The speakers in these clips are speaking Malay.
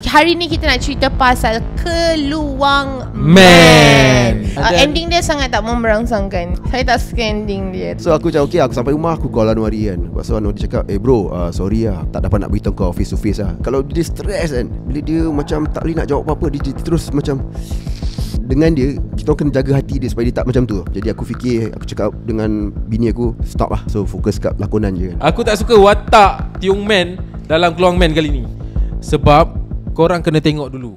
Hari ni kita nak cerita pasal Keluang Man. Ending dia sangat tak memberangsangkan. Saya tak suka ending dia. So aku cakap okay, aku sampai rumah aku call Anwari kan. Lepas tu Anwari cakap bro, sorry lah, tak dapat nak beritahu kau face to face lah. Kalau dia stress kan, bila dia macam tak boleh nak jawab apa-apa, dia terus macam, dengan dia, kita kena jaga hati dia supaya dia tak macam tu. Jadi aku fikir, aku cakap dengan bini aku, stop lah. So fokus kat lakonan je kan. Aku tak suka watak Tiong Man dalam Keluang Man kali ni. Sebab korang kena tengok dulu.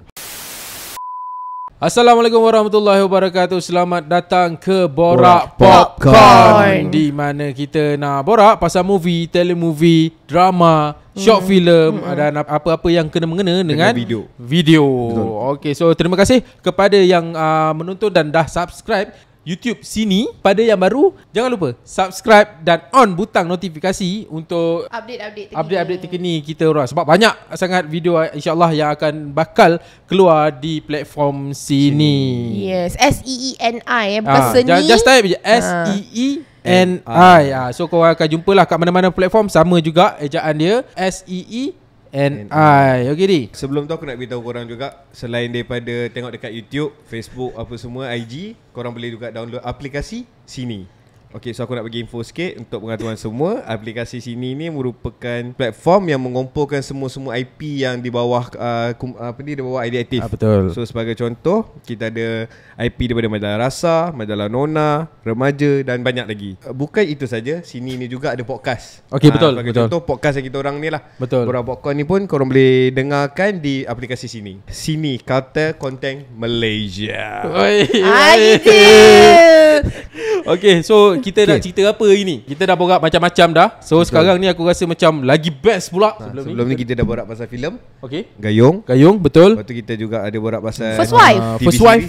Assalamualaikum warahmatullahi wabarakatuh. Selamat datang ke Borak Popcorn, di mana kita nak borak pasal movie, telemovie, drama, short film dan apa-apa yang kena mengena dengan video. Okey, so terima kasih kepada yang menonton dan dah subscribe YouTube sini. Pada yang baru, jangan lupa subscribe dan on butang notifikasi untuk update terkini kita orang. Sebab banyak sangat video insyaAllah yang akan bakal keluar di platform sini. Yes, SEENI bukan seni. Just type je SEENI. So korang akan jumpalah kat mana-mana platform. Sama juga ejaan dia, SEENI. Okay di. Sebelum tu aku nak beritahu korang juga, selain daripada tengok dekat YouTube, Facebook, apa semua, IG, korang boleh juga download aplikasi Sini. Okay, so aku nak bagi info sikit untuk pengetahuan semua. Aplikasi Sini ni merupakan platform yang mengumpulkan semua IP yang di bawah di bawah ID Aktif. Betul. So sebagai contoh, kita ada IP daripada Majalah Rasa, Majalah Nona, Remaja dan banyak lagi. Bukan itu saja, Sini ni juga ada podcast. Okay, betul. Sebagai contoh, podcast yang kita orang ni lah. Betul. Borak Popcorn ni pun korang boleh dengarkan di aplikasi Sini. Sini, Cartel Content Malaysia. Gitu. Okay, so kita nak cerita apa hari ni? Kita dah borak macam-macam dah. So sekarang ni aku rasa macam lagi best pula. Sebelum ni kita dah borak pasal filem. Okay. Gayung, betul. lepas tu kita juga ada borak pasal First Wife.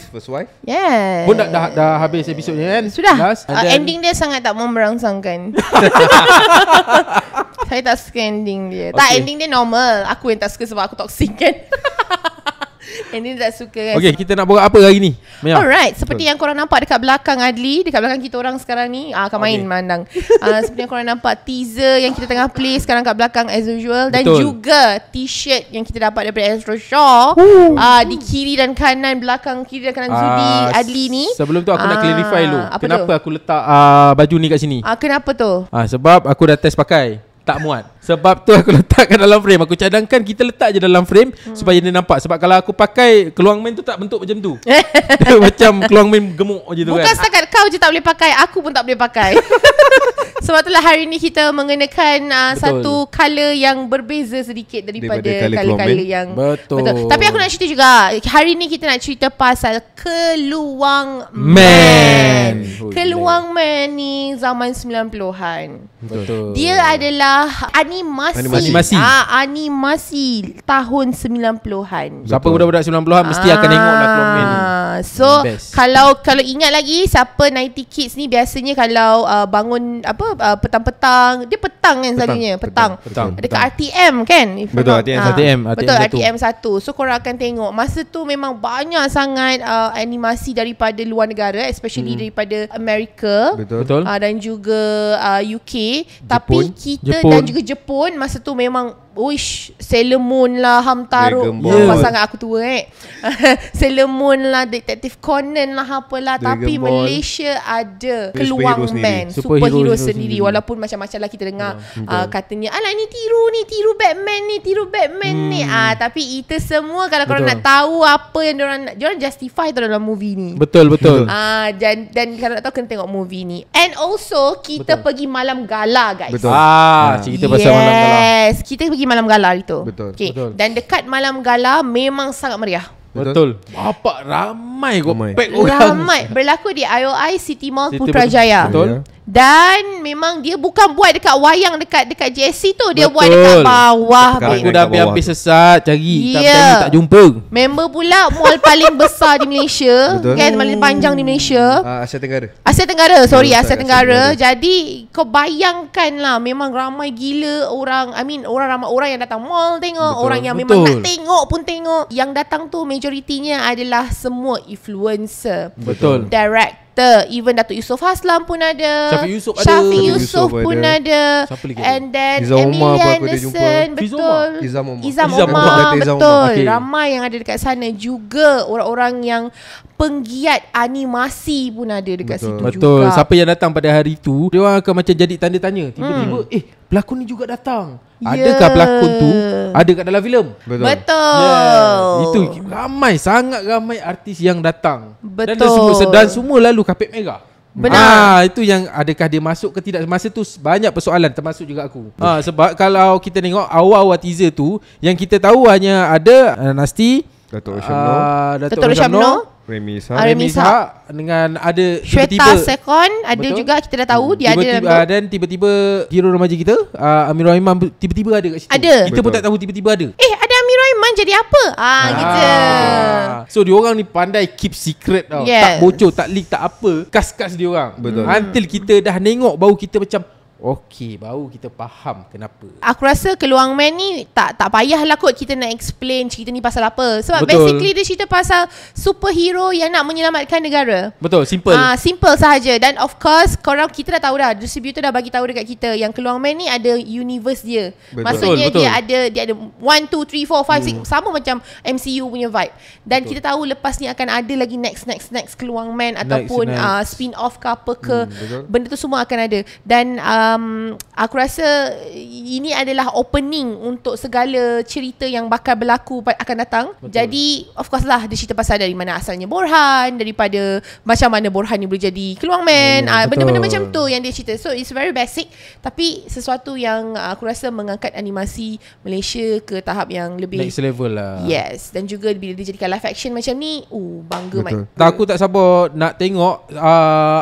First Wife. Yes. Pun dah habis episodnya kan? Sudah. Then, ending dia sangat tak memberangsangkan. Saya tak suka ending dia. Tak, ending dia normal. Aku yang tak suka sebab aku toxic kan. Ending tak suka kan. Okay, kita nak borak apa hari ni? Alright, seperti yang korang nampak dekat belakang Adli, dekat belakang kita orang sekarang ni, akan main mandang. Seperti yang korang nampak teaser yang kita tengah play sekarang kat belakang as usual. Dan juga t-shirt yang kita dapat daripada Astro Shaw. Di kiri dan kanan, belakang kiri dan kanan Zudi Adli ni. Sebelum tu aku nak clarify dulu. Kenapa aku letak baju ni kat sini? Kenapa tu? Sebab aku dah test pakai, tak muat. Sebab tu aku letakkan dalam frame. Aku cadangkan kita letak je dalam frame supaya dia nampak. Sebab kalau aku pakai Keluang Man tu tak bentuk macam tu. Dia macam Keluang Man gemuk je tu. Bukan setakat kau je tak boleh pakai, aku pun tak boleh pakai. Sebab itulah hari ni kita mengenakan satu colour yang berbeza sedikit daripada colour-colour yang betul. Tapi aku nak cerita juga, hari ni kita nak cerita pasal Keluang Man. Keluang Man ni zaman 90-an. Betul. Dia adalah animasi tahun 90-an. Siapa budak-budak 90-an mesti akan tengok lah Keluang Man. So kalau ingat lagi, siapa 90 kids ni biasanya kalau bangun petang-petang, dia petang kan selalunya, petang. Dekat RTM kan? Betul, RTM. Betul, RTM 1. So korang akan tengok masa tu memang banyak sangat animasi daripada luar negara, especially daripada Amerika. Betul. Dan juga UK. Tapi kita dan juga Jepun masa tu memang Sailor Moon lah, Hamtaro. Pasangan aku tua Sailor Moon lah, Detektif Conan lah, apalah. Tapi Malaysia ada Keluang Man, superhero sendiri. Walaupun macam-macam lah kita dengar katanya, alah ni tiru Batman ni. Tapi itu semua kalau korang nak tahu apa yang diorang justify tu dalam movie ni. Betul. Dan kalau nak tahu kena tengok movie ni. And also kita pergi malam gala guys. Cerita pasal malam gala. Yes, kita pergi malam gala itu. Betul. Dan dekat malam gala memang sangat meriah. Betul. Bapak ramai pack orang. Ramai. Berlaku di IOI City Mall Putrajaya. Betul. Dan memang dia bukan buat dekat wayang dekat JSC tu. Dia buat dekat bawah. Aku dah hampir sesat cari, tapi tak jumpa. Member pula mall paling besar di Malaysia. Kan, paling panjang di Malaysia. Asia Tenggara. Asia Tenggara. Jadi kau bayangkan lah, memang ramai gila orang. Ramai orang yang datang mall tengok. Orang yang memang nak tengok pun tengok. Yang datang tu majoritinya adalah semua influencer. Betul. Director, actor. Even Datuk Yusof Haslam pun ada. Syafiq Yusof pun ada. And then Emilia Anderson. Betul. Izam Omar. Betul. Ramai yang ada dekat sana. Juga orang-orang yang penggiat animasi pun ada dekat situ juga. Betul. Siapa yang datang pada hari tu, dia orang akan macam jadi tanda tanya. Tiba-tiba pelakon ni juga datang. Adakah pelakon tu ada kat dalam filem? Betul. Itu sangat ramai artis yang datang. Betul. Dan semua lalu kapet merah. Benar. Itu yang adakah dia masuk ke tidak. Masa tu banyak persoalan, termasuk juga aku. Sebab kalau kita tengok awal-awal teaser tu, yang kita tahu hanya ada Nasti, Datuk Syamno, Remy Ishak dengan ada Shweta Sekon. Ada juga, kita dah tahu dia ada dalam tu. Dan tiba-tiba hero remaja kita Amirul Iman tiba-tiba ada kat situ. Kita pun tak tahu tiba-tiba ada. Ada Amirul Iman jadi apa? Gitu. So diorang ni pandai keep secret tau. Tak bocor, tak leak, tak apa. Kas-kas diorang. Until kita dah nengok baru kita macam okey, baru kita faham kenapa. Aku rasa Keluang Man ni tak payahlah kot kita nak explain cerita ni pasal apa. Sebab basically dia cerita pasal superhero yang nak menyelamatkan negara. Betul, simple. Simple sahaja. Dan of course kita dah tahu dah, distributor dah bagi tahu dekat kita yang Keluang Man ni ada universe dia. Maksudnya dia ada 1, 2, 3, 4, 5, 6 sama macam MCU punya vibe. Dan kita tahu lepas ni akan ada lagi next Keluang Man ataupun spin off ke apa ke. Benda tu semua akan ada. Dan aku rasa ini adalah opening untuk segala cerita yang bakal berlaku akan datang. Jadi of course lah dia cerita pasal dari mana asalnya Borhan, daripada macam mana Borhan ni boleh jadi Keluang Man, benda-benda macam tu yang dia cerita. So it's very basic, tapi sesuatu yang aku rasa mengangkat animasi Malaysia ke tahap yang lebih next level lah. Yes. Dan juga bila dia jadikan live action macam ni, bangga Mike. Aku tak sabar nak tengok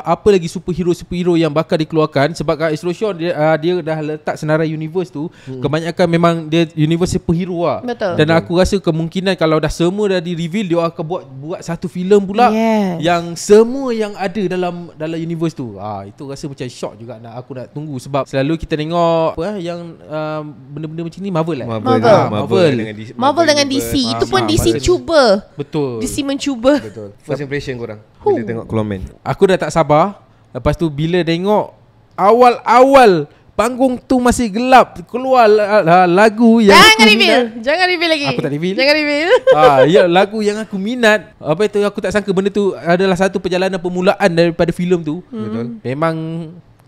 apa lagi superhero yang bakal dikeluarkan. Sebab kat Sean dia dah letak senarai universe tu, kebanyakan memang dia universe superhero lah. Betul. Dan aku rasa kemungkinan kalau dah semua dah di-reveal, dia akan buat satu filem pula yang semua yang ada dalam universe tu. Itu rasa macam shock juga aku nak tunggu. Sebab selalu kita tengok yang benda-benda macam ni Marvel lah. Marvel dengan DC. Itu pun DC cuba. Betul. DC mencuba. Betul. First impression korang bila tengok Keluang Man? Aku dah tak sabar. Lepas tu bila tengok awal-awal panggung tu masih gelap, keluar lagu yang Jangan reveal lagi. Aku tak reveal. Jangan reveal. Ya, lagu yang aku minat. Apa itu, aku tak sangka benda tu adalah satu perjalanan permulaan daripada filem tu. Betul. Memang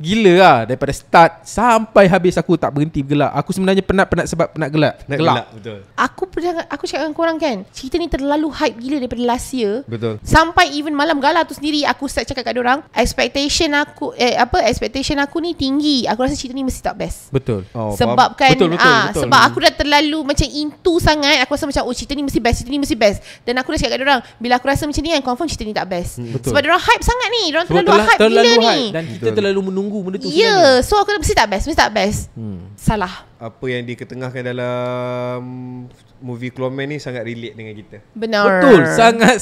gila lah. Daripada start sampai habis aku tak berhenti bergelak. Aku sebenarnya penat sebab penat gelak. Betul. Aku cakap dengan korang kan, cerita ni terlalu hype gila daripada last year. Betul. Sampai even Malam Gala tu sendiri aku start cakap kat dorang, expectation aku ni tinggi. Aku rasa cerita ni mesti tak best. Betul. Sebab kan betul. sebab aku dah terlalu macam into sangat. Aku rasa macam cerita ni mesti best. Dan aku dah cakap kat dorang, bila aku rasa macam ni kan, confirm cerita ni tak best. Sebab dorang hype sangat ni. Dorang terlalu hype gila ni. Dan kita terlalu menunggu benda tu. So aku mesti tak best. Salah. Apa yang diketengahkan dalam movie Keluang Man ni sangat relate dengan kita. Benar. Betul.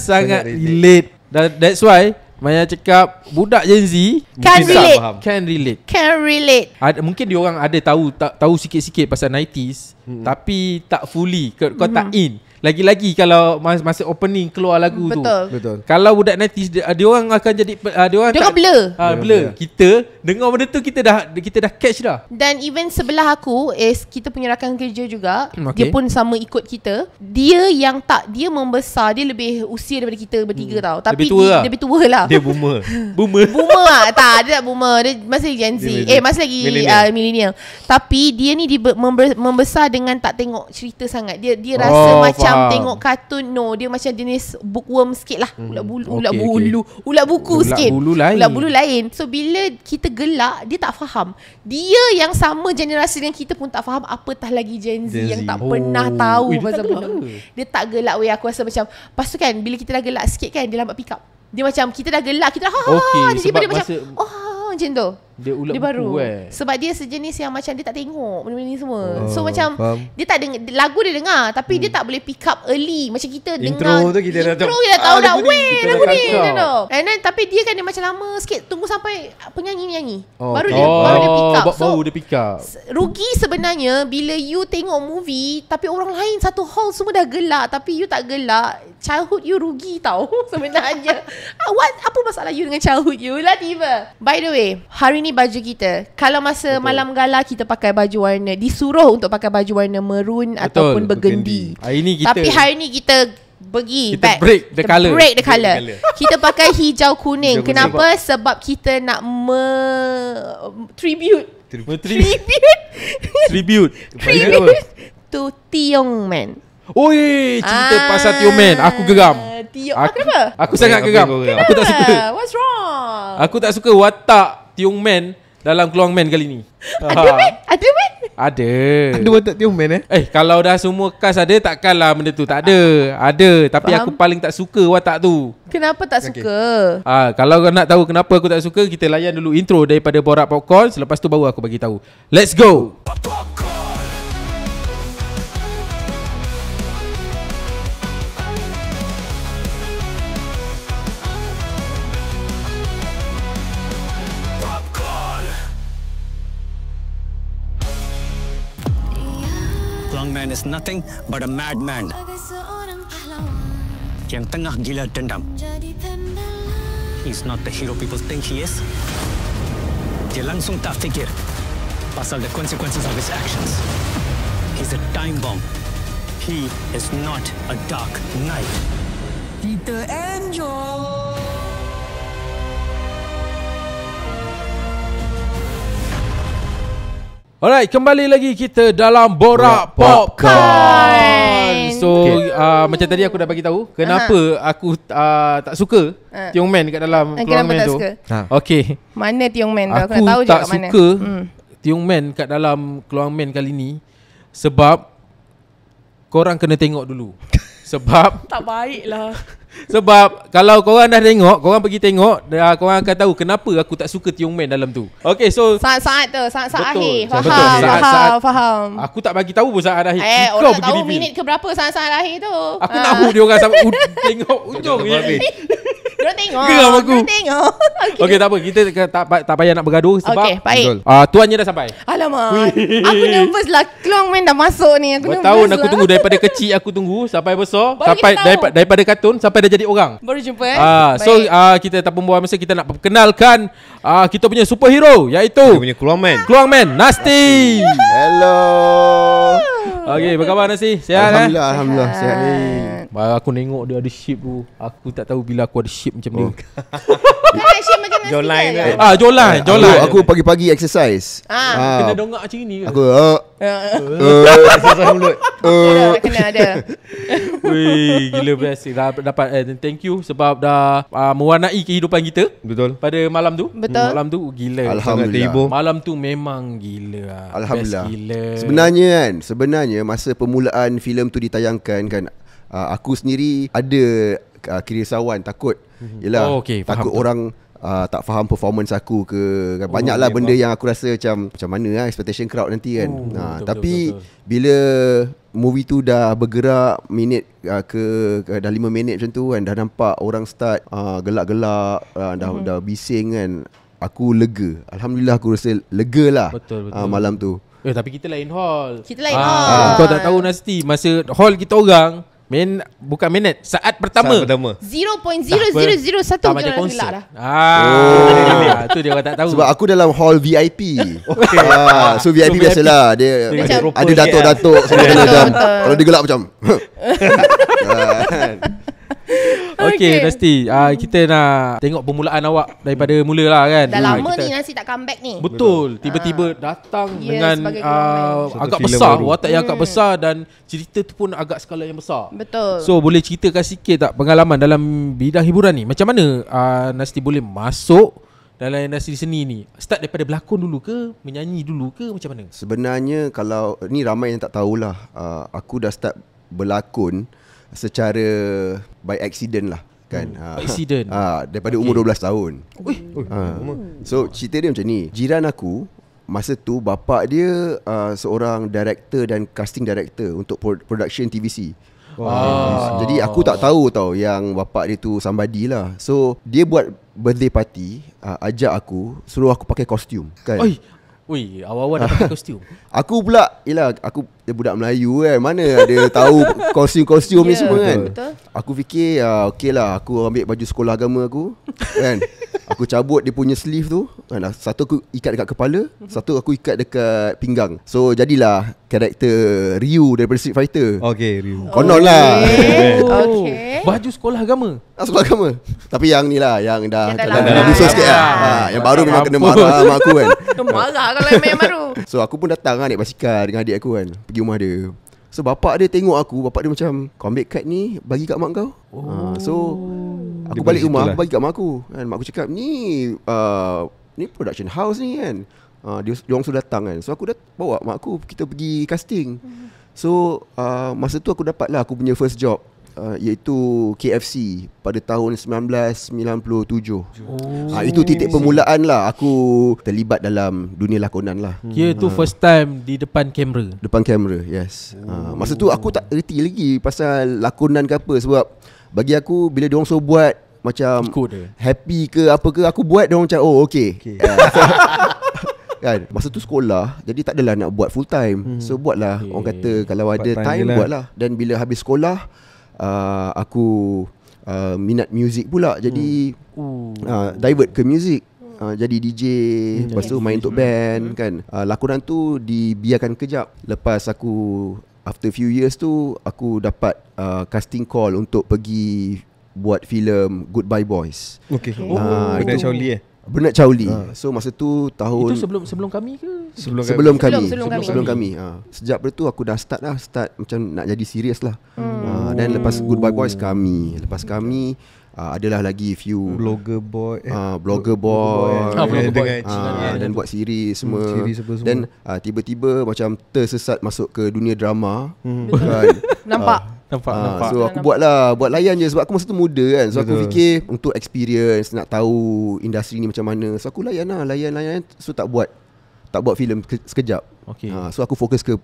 Sangat relate. That's why Maya cakap budak Gen Z can relate. Mungkin diorang ada tahu sikit-sikit pasal 90s, tapi tak fully. Kau tak in. Lagi-lagi kalau masa opening keluar lagu tu. Betul. Kalau budak 90s dia orang akan jadi dia orang blur. Blur. Kita dengar benda tu kita dah catch dah. Dan even sebelah aku kita punya rakan kerja juga. Dia pun sama ikut kita. Dia membesar, dia lebih usia daripada kita bertiga tau. Tapi lebih tua lah. Dia boomer. Boomer lah. Tak, dia tak boomer. Dia masih Gen Z. Masih lagi millennial. Tapi dia ni membesar dengan tak tengok cerita sangat. Dia rasa macam tengok kartun. Dia macam jenis bookworm sikit lah. Ulat buku sikit. Ulat bulu lain. So bila kita gelak, dia tak faham. Dia yang sama generasi dengan kita pun tak faham, apatah lagi Gen Z yang tak pernah tahu pasal benda. Dia tak gelak. Aku rasa macam, lepas tu kan bila kita dah gelak sikit kan, dia lambat pick up. Dia macam kita dah gelak, kita dah dia macam macam tu. Dia ulat Dia baru buku sebab dia sejenis yang macam dia tak tengok benda-benda ni semua. So macam faham. dia tak dengar lagu, dia dengar tapi dia tak boleh pick up early. Macam kita Intro dengar tu kita dah tahu. intro kita dah tahu dah, weh kita lagu dah ni, cakap. you know. And then tapi dia kan dia macam lama sikit, tunggu sampai penyanyi nyanyi baru okay. dia pick up. So baru dia pick up. rugi sebenarnya bila you tengok movie tapi orang lain satu hall semua dah gelak tapi you tak gelak. Childhood you rugi tau sebenarnya. Apa masalah you dengan childhood you lah tiba. By the way, hari ni baju kita, kalau masa malam gala kita pakai baju warna, disuruh untuk pakai baju warna maroon ataupun burgundy. Hari ni kita Tapi hari ni kita pergi Kita break the colour. break the colour. Kita pakai hijau kuning. Hijau kuning. Kenapa? Sebab kita nak tribute tribute to Tiong Man. Oi, cerita pasal Tio Man. Aku geram. Kenapa? Aku sangat geram. Aku tak suka. What's wrong? Aku tak suka watak Tiong Man dalam Keluang Man kali ni. Ada man? Ada man? Ada. Ada watak Tio Man Kalau dah semua cast ada, takkanlah benda tu tak ada. Ada, tapi Faham? aku paling tak suka watak tu. Kenapa tak suka? Kalau kau nak tahu kenapa aku tak suka, kita layan dulu intro daripada Borak Popcorn. Selepas tu baru aku bagi tahu. Let's go. Keluang Man is nothing but a madman yang tengah gila dendam. He's not the hero people think he is. Dia langsung tak fikir pasal the consequences of his actions. He's a time bomb. He is not a dark knight. Kita enjoy. Alright, kembali lagi kita dalam Borak Popcorn. So, macam tadi aku dah bagi tahu kenapa aku tak suka Tiong Man kat dalam Keluang Kenapa Man tak tu. suka? Okay. Mana Tiong Man tu? Aku Aku nak tahu je tak kat mana. suka Tiong Man kat dalam Keluang Man kali ni sebab korang kena tengok dulu. Sebab Tak baik lah. Sebab kalau korang dah tengok, korang pergi tengok, korang akan tahu kenapa aku tak suka Tiong Man dalam tu. Okay, so Saat-saat tu, saat-saat Betul. akhir. Betul. Faham. aku tak bagi tahu pun saat akhir. Orang nak tahu reveal. minit ke berapa saat-saat akhir tu. Aku nak hook dia orang sampai tengok ujung ni. Diorang tengok. Geram aku. Diorang tengok. Okay, tak apa. Kita tak payah nak bergaduh sebab Okay, baik. tuannya dah sampai. Alamak. Aku nervous lah. Keluang Man dah masuk ni. Aku nervous Bertahun lah. aku tunggu daripada kecil aku tunggu sampai besar, Baru sampai kita tahu. daripada kartun sampai dah jadi orang. Baru jumpa So kita tak membuang masa, kita nak perkenalkan kita punya superhero iaitu Dia punya Keluang Man. Keluang Man Nasty. Hello. Okay, apa khabar Nasty? Sihat Alhamdulillah sihat. Aku tengok dia ada shape tu. Aku tak tahu bila aku ada shape macam dia. Kan shape macam nasi Jawline kan? kan? Jolan. Aku pagi-pagi exercise. Kena dongak macam ni ke? Aku Kena ada. Wih, gila best. Dapat thank you sebab dah mewarnai kehidupan kita Betul. pada malam tu. Betul. Malam tu gila. Alhamdulillah. terhibur. Malam tu memang gila. Alhamdulillah. Best gila. Sebenarnya masa permulaan filem tu ditayangkan kan, aku sendiri ada kerisauan, takut. Yelah, Okay, faham takut tu. orang tak faham performance aku ke kan. Banyaklah okay, benda faham. yang aku rasa macam mana lah expectation crowd nanti kan. Betul, Tapi betul. bila movie tu dah bergerak minit ke dah 5 minit macam tu kan, dah nampak orang start gelak-gelak, dah bising kan. Aku lega. Alhamdulillah aku rasa lega lah. Betul. Malam tu. Tapi kita lain hall. Kita lain hall. Kau tak tahu Nasty, masa hall kita orang bukan minit, saat pertama. 0.0001 tak macam konsert. Tu dia orang tak tahu. Sebab aku dalam hall VIP. So VIP So, biasalah dia Macam- ada datuk-datuk semua kena Betul, dah. betul. Kalau dia gelak macam Okay, Nasty, kita nak tengok permulaan awak daripada mula lah kan. Dah lama kita, ni Nasi tak comeback ni. Betul, tiba-tiba datang Ya, dengan sebagai Keluang Man. agak Satu filem besar, baru. watak yang agak besar dan cerita tu pun agak skala yang besar. Betul. So boleh ceritakan sikit tak pengalaman dalam bidang hiburan ni? Macam mana Nasty boleh masuk dalam industri seni ni? Start daripada berlakon dulu ke, menyanyi dulu ke, macam mana? sebenarnya kalau ni ramai yang tak tahulah, aku dah start berlakon secara by accident lah. kan. Accident. Daripada umur 12 tahun. So cerita dia macam ni. Jiran aku masa tu bapak dia seorang director dan casting director untuk production TVC. Jadi aku tak tahu tau yang bapak dia tu somebody lah. So dia buat birthday party, ajak aku, suruh aku pakai kostum kan. Ui, awal-awal dah pakai kostum. Aku pula, yelah aku budak Melayu kan, mana ada tahu kostum-kostum ni semua kan. Betul. Aku fikir okey lah, aku ambil baju sekolah agama aku kan. Aku cabut dia punya sleeve tu kan. Satu aku ikat dekat kepala, satu aku ikat dekat pinggang. So jadilah karakter Ryu daripada Street Fighter. Okay, Ryu. Konon lah. Okay. Baju sekolah agama. Sekolah agama. Tapi yang ni lah, yang dah Yang dah dah lama. busuk sikit lah. Yang baru memang kena marah sama aku kan. Marah kalau yang baru. So aku pun datang naik basikal dengan adik aku kan, pergi rumah dia. So bapak dia tengok aku, bapak dia macam, kau ambil kad ni bagi kat mak kau. So aku balik rumah, aku bagi kat mak aku kan. Mak aku cakap ni production house ni kan. Dia orang sudah datang kan. So aku dah bawa mak aku, kita pergi casting. So masa tu aku dapat lah aku punya first job, iaitu KFC pada tahun 1997. Itu titik permulaan lah aku terlibat dalam dunia lakonan lah. Kira tu first time di depan kamera. Depan kamera, yes. Masa tu aku tak reti lagi pasal lakonan ke apa. Sebab bagi aku bila diorang suruh buat macam ikut dia. Happy ke apa ke, aku buat diorang macam okay. Kan masa tu sekolah, jadi tak adalah nak buat full time. So buatlah, orang kata kalau ada time buatlah. Dan bila habis sekolah, aku minat muzik pula. Jadi divert ke muzik. Jadi DJ, lepas tu main untuk band kan. Lakonan tu dibiarkan kejap. Lepas aku, after few years tu, aku dapat casting call untuk pergi buat filem Goodbye Boys. Bernard Chowli Bernard Chowli. So masa tu tahun Itu sebelum kami ke? Sebelum kami. Sejak tu aku dah start macam nak jadi serius lah. Dan lepas Goodbye Boys lepas kami adalah lagi few Blogger Boy dan buat series semua. Dan tiba-tiba macam tersesat masuk ke dunia drama kan. Nampak. So aku buat layan je sebab aku masa tu muda kan. So aku fikir untuk experience, nak tahu industri ni macam mana. So aku layan. So tak buat filem sekejap. So aku fokus ke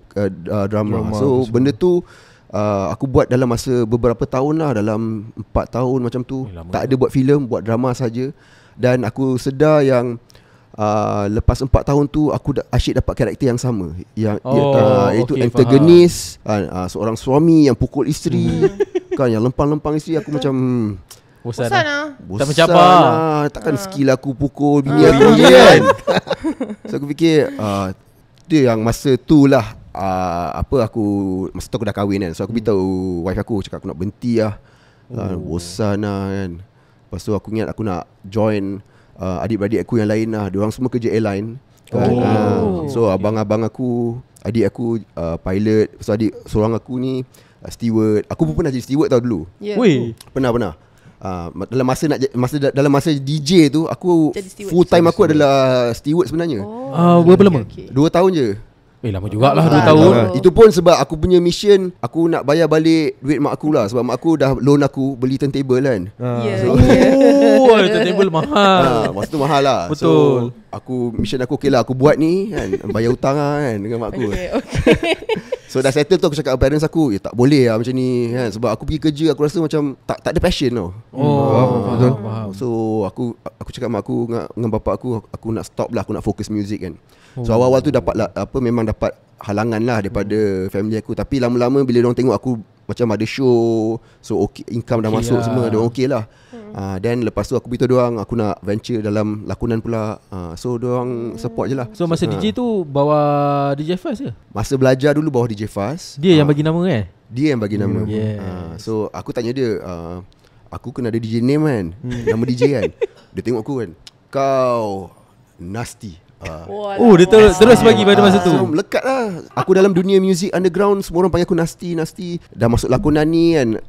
drama. So benda tu aku buat dalam masa beberapa tahun lah, dalam 4 tahun macam tu. Tak ada buat filem, buat drama saja. Dan aku sedar yang lepas 4 tahun tu aku asyik dapat karakter yang sama, yang iaitu antagonis, seorang suami yang pukul isteri kan, yang lempang-lempang isteri. Aku macam Bosan lah. Tak mencapai. Takkan skill aku pukul bini aku je kan. So aku fikir dia yang masa tu lah aku masa tu aku dah kahwin kan. So aku beritahu wife aku, cakap aku nak berhenti lah. Bosan lah kan. Lepas tu aku ingat aku nak join adik-beradik aku yang lain lah. Diorang semua kerja airline kan. So abang-abang aku, adik aku pilot. So adik seorang aku ni steward. Aku pun pernah jadi steward tau dulu. Pernah. Dalam masa DJ tu aku full time aku adalah steward sebenarnya. Berapa lama? 2 tahun je. Lama jugalah 2 tahun. Itu pun sebab aku punya mission, aku nak bayar balik duit mak aku lah. Sebab mak aku dah loan aku beli turntable kan. Turntable mahal. Masa tu mahal lah. Betul. So mission aku okay lah, aku buat ni kan, bayar hutang lah kan dengan mak aku. So dah settle tu aku cakap parents aku, tak boleh lah macam ni kan. Sebab aku pergi kerja aku rasa macam tak ada passion tau. Faham. So aku cakap mak aku dengan bapak aku nak stop lah, aku nak fokus music kan. So awal-awal tu memang dapat halangan lah daripada family aku. Tapi lama-lama bila diorang tengok aku macam ada show, so okay, income dah masuk semua, diorang okay lah. Dan lepas tu aku beritahu diorang aku nak venture dalam lakonan pula. So diorang support je lah. So masa DJ tu bawa DJ Fast je? Masa belajar dulu bawa DJ Fast. Dia yang bagi nama kan? Dia yang bagi nama. So aku tanya dia, aku kena ada DJ name kan, nama DJ kan. Dia tengok aku kan, kau nasty. Dia terus bagi pada masa tu. So melekat lah. Aku dalam dunia music underground, semua orang panggil aku nasty. Dah masuk lakonan ni kan,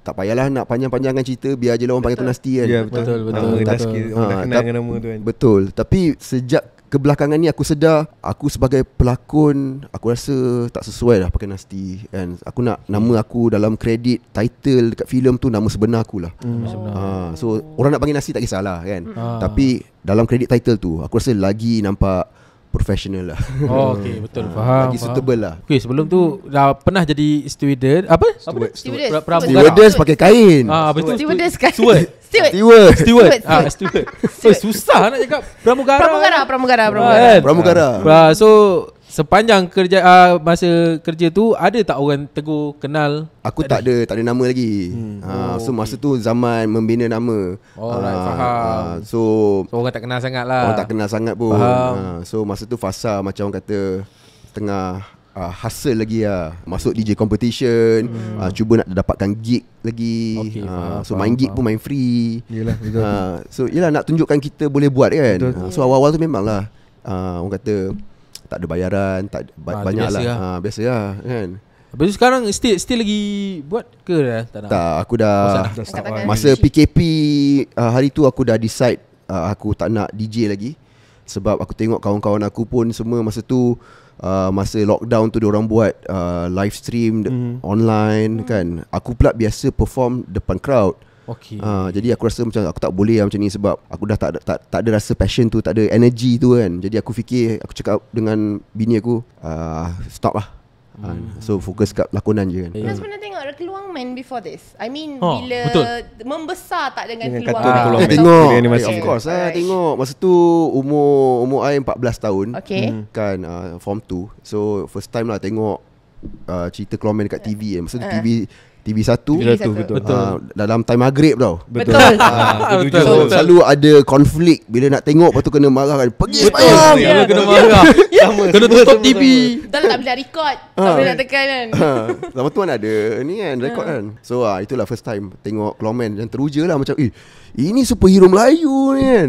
tak payahlah nak panjang-panjangkan cerita, biar je lah orang panggil tu nasty kan. Betul. Orang dah kenal dengan nama tu kan. Betul. Tapi sejak kebelakangan ni aku sedar aku sebagai pelakon aku rasa tak sesuai dah pakai Nasty, and aku nak nama aku dalam kredit title dekat filem tu nama sebenar aku lah. So orang nak panggil Nasty tak kisahlah kan. Tapi dalam kredit title tu aku rasa lagi nampak professional lah. Okey, betul, faham. Lagi suitable lah. Okey, sebelum tu dah pernah jadi stewardess. Apa? Stewardess pakai kain. Betul. Stewardess kan. Steward. Susah nak cakap pramugara. So sepanjang kerja masa kerja tu ada tak orang tegur kenal? Aku tak ada nama lagi. So masa tu zaman membina nama. Faham. So orang tak kenal sangat lah. Orang tak kenal sangat pun. So masa tu fasa macam orang kata tengah hustle lagi lah. Masuk DJ competition, cuba nak dapatkan gig lagi. So main gig pun main free. Yelah, betul. So yelah nak tunjukkan kita boleh buat kan. So awal-awal tu memang lah orang kata tak ada bayaran, tak banyak lah. Biasa lah kan. Lepas tu sekarang still lagi buat ke dah? Tak, aku dah masa PKP hari tu aku dah decide aku tak nak DJ lagi. Sebab aku tengok kawan-kawan aku pun semua masa tu masa lockdown tu diorang buat live stream online kan. Aku pula biasa perform depan crowd. Jadi aku rasa macam aku tak boleh macam ni sebab aku dah tak ada rasa passion tu, tak ada energy tu kan. Jadi aku fikir, aku cakap dengan bini aku, stop lah. So fokus kat lakonan je kan. Mas pernah tengok Keluang Man before this? I mean bila membesar tak dengan Keluang Man? Tengok, of course lah tengok. Masa tu umur I 14 tahun kan, form 2. So first time lah tengok cerita Keluang Man dekat TV kan. Masa tu TV1 betul. Dalam time maghrib tau. Betul. So, selalu ada konflik bila nak tengok, lepas tu kena marah kan. Pergi semayang. Kena marah. Kena tutup TV. Betul, tak boleh record. Tak boleh nak tekan kan. Lama tu kan ada ni kan, record kan. So itulah first time tengok Keluang Man. Dan teruja lah macam ini superhero Melayu ni kan.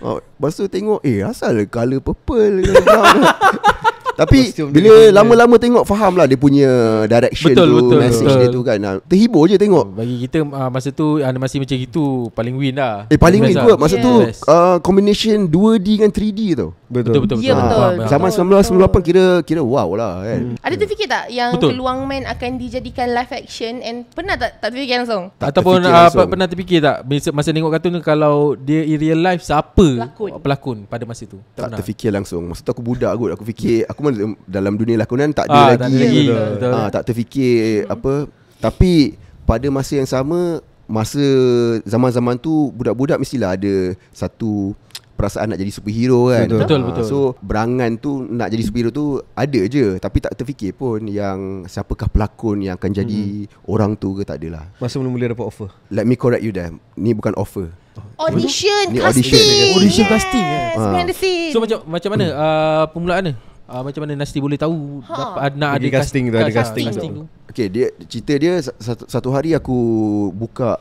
Lepas tu tengok asal colour purple ke brown. Tapi bila lama-lama tengok faham lah dia punya direction message dia tu kan. Terhibur je tengok. Bagi kita masa tu animasi macam itu paling win lah. Paling win kot. Masa tu combination 2D dengan 3D tau. Betul. Ya betul. Zaman 1998 kira wow lah kan. Ada terfikir tak yang Keluang Man akan dijadikan live action, and pernah tak terfikir langsung? Ataupun pernah terfikir tak masa tengok kartun tu kalau dia in real life siapa pelakon pada masa tu? Tak terfikir langsung. Masa tu aku budak kot. Aku fikir aku dalam dunia lakonan tak ada lagi. Tak terfikir apa. Tapi pada masa yang sama, masa zaman-zaman tu budak-budak mestilah ada satu perasaan nak jadi superhero kan. Betul. So berangan tu nak jadi superhero tu ada je, tapi tak terfikir pun yang siapakah pelakon yang akan jadi orang tu ke, tak adalah. Masa mula-mula dapat offer, let me correct you there, ni bukan offer. Audition Ni casting. Audition casting. Behind the scene. So macam mana permulaan macam mana Nasty boleh tahu nak ada casting tu, ada casting tu. Okay, cerita dia satu hari aku buka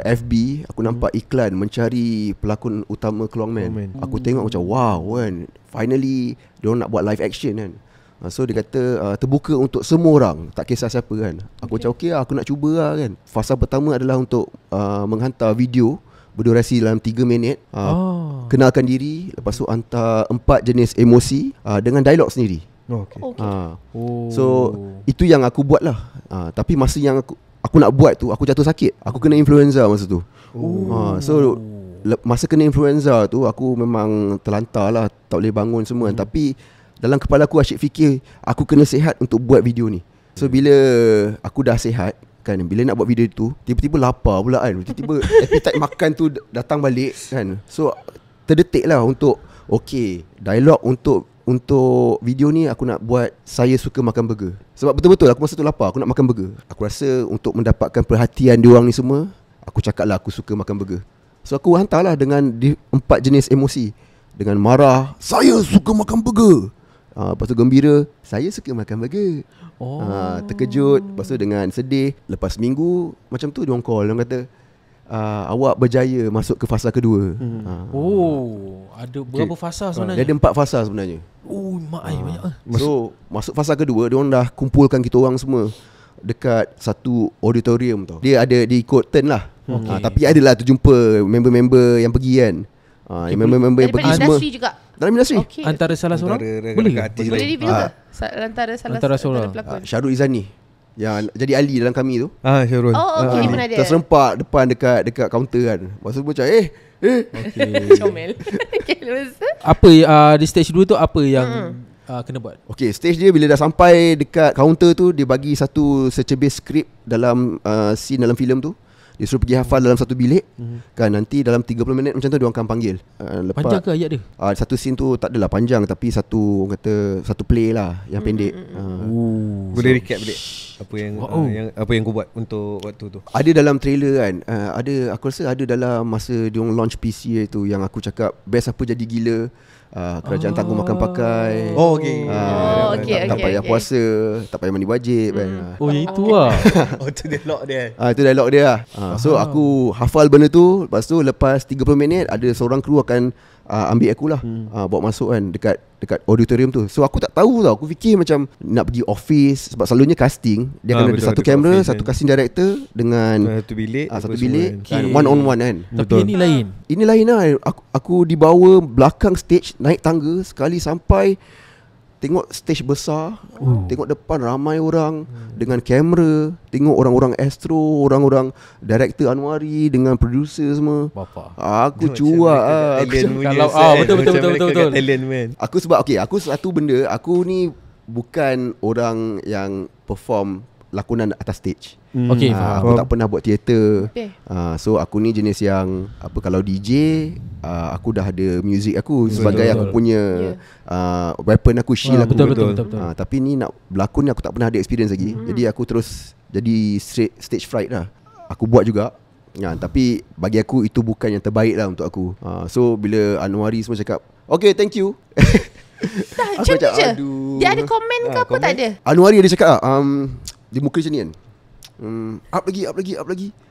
FB, aku nampak iklan mencari pelakon utama Keluang Man. Aku tengok macam wow kan, finally diorang nak buat live action kan. So dia kata terbuka untuk semua orang, tak kisah siapa kan. Aku macam okay lah, aku nak cuba lah kan. Fasa pertama adalah untuk menghantar video berdurasi dalam 3 minit, kenalkan diri, lepas tu hantar 4 jenis emosi dengan dialog sendiri. So itu yang aku buat lah. Tapi masa yang aku nak buat tu, aku jatuh sakit. Aku kena influenza masa tu. So masa kena influenza tu, aku memang terlantar lah, tak boleh bangun semua. Tapi dalam kepala aku asyik fikir, aku kena sihat untuk buat video ni. So bila aku dah sihat kan, bila nak buat video tu, tiba-tiba lapar pula kan. Tiba-tiba appetite makan tu datang balik kan. So terdetik lah untuk okay, dialog untuk video ni aku nak buat saya suka makan burger. Sebab betul-betul aku masa tu lapar, aku nak makan burger. Aku rasa untuk mendapatkan perhatian diorang ni semua, aku cakap lah aku suka makan burger. So aku hantarlah dengan 4 jenis emosi. Dengan marah, saya suka makan burger. Lepas tu gembira, saya suka makan burger. Terkejut, lepas tu dengan sedih. Lepas minggu macam tu diorang call, diorang kata awak berjaya masuk ke fasa kedua. Ada berapa fasa sebenarnya? Dia ada 4 fasa sebenarnya. Banyak. So masuk fasa kedua, diorang dah kumpulkan kita orang semua dekat satu auditorium tau. Dia ikut turn lah. Tapi adalah tu jumpa member-member yang pergi kan. Member-member yang pergi semua industri juga. dalam industri. Okay. Antara salah seorang boleh ke? artis Boleh lain. reveal tak? Antara seorang. pelakon. Syarul Izani yang jadi Ali dalam kami tu. Syarul. Oh, okay, pernah ada. Terserempak depan dekat kaunter kan. Lepas tu macam Okay. Comel. Okay, lepas tu? Apa di stage 2 tu apa yang kena buat? Okay, stage dia bila dah sampai dekat kaunter tu, dia bagi satu secebis skrip dalam scene dalam filem tu. Dia suruh pergi hafal dalam satu bilik. Kan nanti dalam 30 minit macam tu dia akan panggil. Lepas, Panjang ke ayat dia? satu scene tu tak adalah panjang, tapi satu play lah yang pendek. Boleh recap balik apa yang kau buat untuk waktu tu? Ada dalam trailer kan. Aku rasa ada dalam masa dia launch PC itu yang aku cakap best apa jadi gila. Kerajaan tanggung makan pakai. Okay. Tak payah puasa, tak payah mandi wajib kan. Oh yang itu lah. Tu dialog dia. Itu dialog dia lah. So aku hafal benda tu. Lepas tu lepas 30 minit ada seorang kru akan ambil aku lah, bawa masuk kan dekat auditorium tu. So aku tak tahu tau. Aku fikir macam nak pergi office. Sebab selalunya casting dia akan ada satu kamera, satu casting director dengan satu bilik, satu bilik kan. one on one kan. Tapi ini lain. Ini lain lah. Aku dibawa belakang stage, naik tangga sekali sampai tengok stage besar, tengok depan ramai orang dengan kamera, tengok orang-orang astro, orang-orang director Anwari dengan producer semua. Bapa. Aku cuak Kalau betul. Talent man. Aku sebab aku satu benda, aku ni bukan orang yang perform lakonan atas stage. Okay, Aku tak pernah buat teater. Okay. So aku ni jenis yang kalau DJ, aku dah ada music aku sebagai aku punya weapon aku, shield aku. Betul. Tapi ni nak berlakon ni aku tak pernah ada experience lagi. Jadi aku terus jadi stage fright lah. Aku buat juga. Tapi bagi aku itu bukan yang terbaik lah untuk aku. So bila Anwari semua cakap, okay, thank you. Macam tu je. Dia ada komen ke apa? Tak ada. Anwari dia cakap dia muka macam ni kan, up lagi.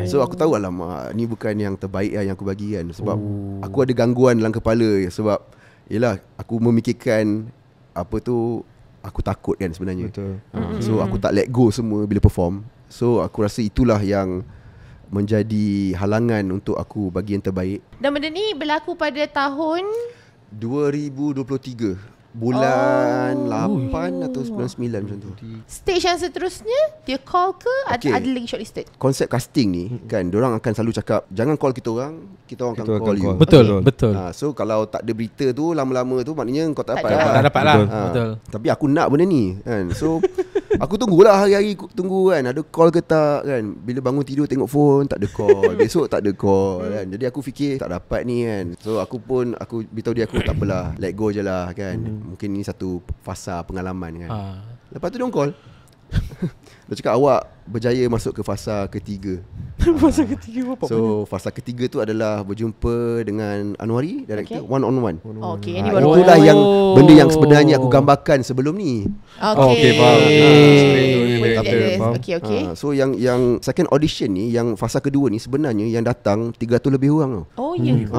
So aku tahu alamak, ni bukan yang terbaik lah yang aku bagi kan. Sebab aku ada gangguan dalam kepala. Sebab yelah, aku memikirkan apa tu, aku takut kan sebenarnya. Betul. So aku tak let go semua bila perform. So aku rasa itulah yang menjadi halangan untuk aku bagi yang terbaik. Dan benda ni berlaku pada tahun 2023 bulan 8 atau bulan 9 macam tu. stage yang seterusnya dia call ke Okay. ada lagi shortlisted? Konsep casting ni kan, diorang akan selalu cakap jangan call kita orang akan call you. Betul. So kalau tak ada berita tu lama-lama tu maknanya kau tak dapat. Tak dapat lah. Betul. Tapi aku nak benda ni kan. So aku tunggulah hari-hari, tunggu kan ada call ke tak kan. Bila bangun tidur tengok phone tak ada call, besok tak ada call kan. Jadi aku fikir tak dapat ni kan. So aku beritahu dia aku tak apalah, let go je lah kan. Mungkin ni satu fasa pengalaman kan. Lepas tu dia call. Dia cakap awak berjaya masuk ke fasa ketiga. Fasa ketiga apa? So fasa ketiga tu adalah berjumpa dengan Anwari, director, one on one. Okay, ini baru Itulah yang benda yang sebenarnya aku gambarkan sebelum ni. Okay, faham. Okay. So yang second audition ni, yang fasa kedua ni sebenarnya yang datang 300 lebih orang tau. Oh ya ke?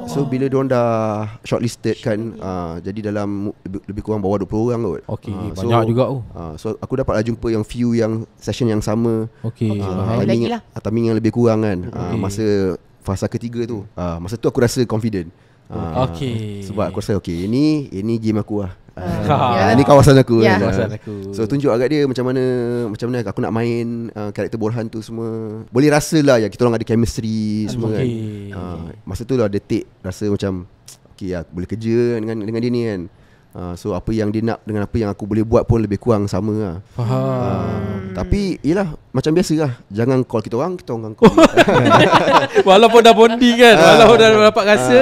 So bila diorang dah shortlisted kan, jadi dalam lebih kurang bawah 20 orang kot. Okay, banyak juga tu. So aku dapatlah jumpa yang few yang session yang sama. Okay. Timing yang lebih kurang kan. Masa fasa ketiga tu, masa tu aku rasa confident. Okay. Sebab aku rasa okay, ini game aku lah. Ini kawasan aku kan. Kawasan aku. So tunjuk agak dia macam mana aku nak main karakter Borhan tu semua. Boleh rasa lah ya kita orang ada chemistry semua kan. Masa tu lah detik rasa macam okay, aku boleh kerja dengan dia ni kan. So apa yang dia nak dengan apa yang aku boleh buat pun lebih kurang sama lah. Faham. Tapi yelah, macam biasa lah, jangan call kita orang akan call. Walaupun dah bonding kan, walaupun dah dapat rasa,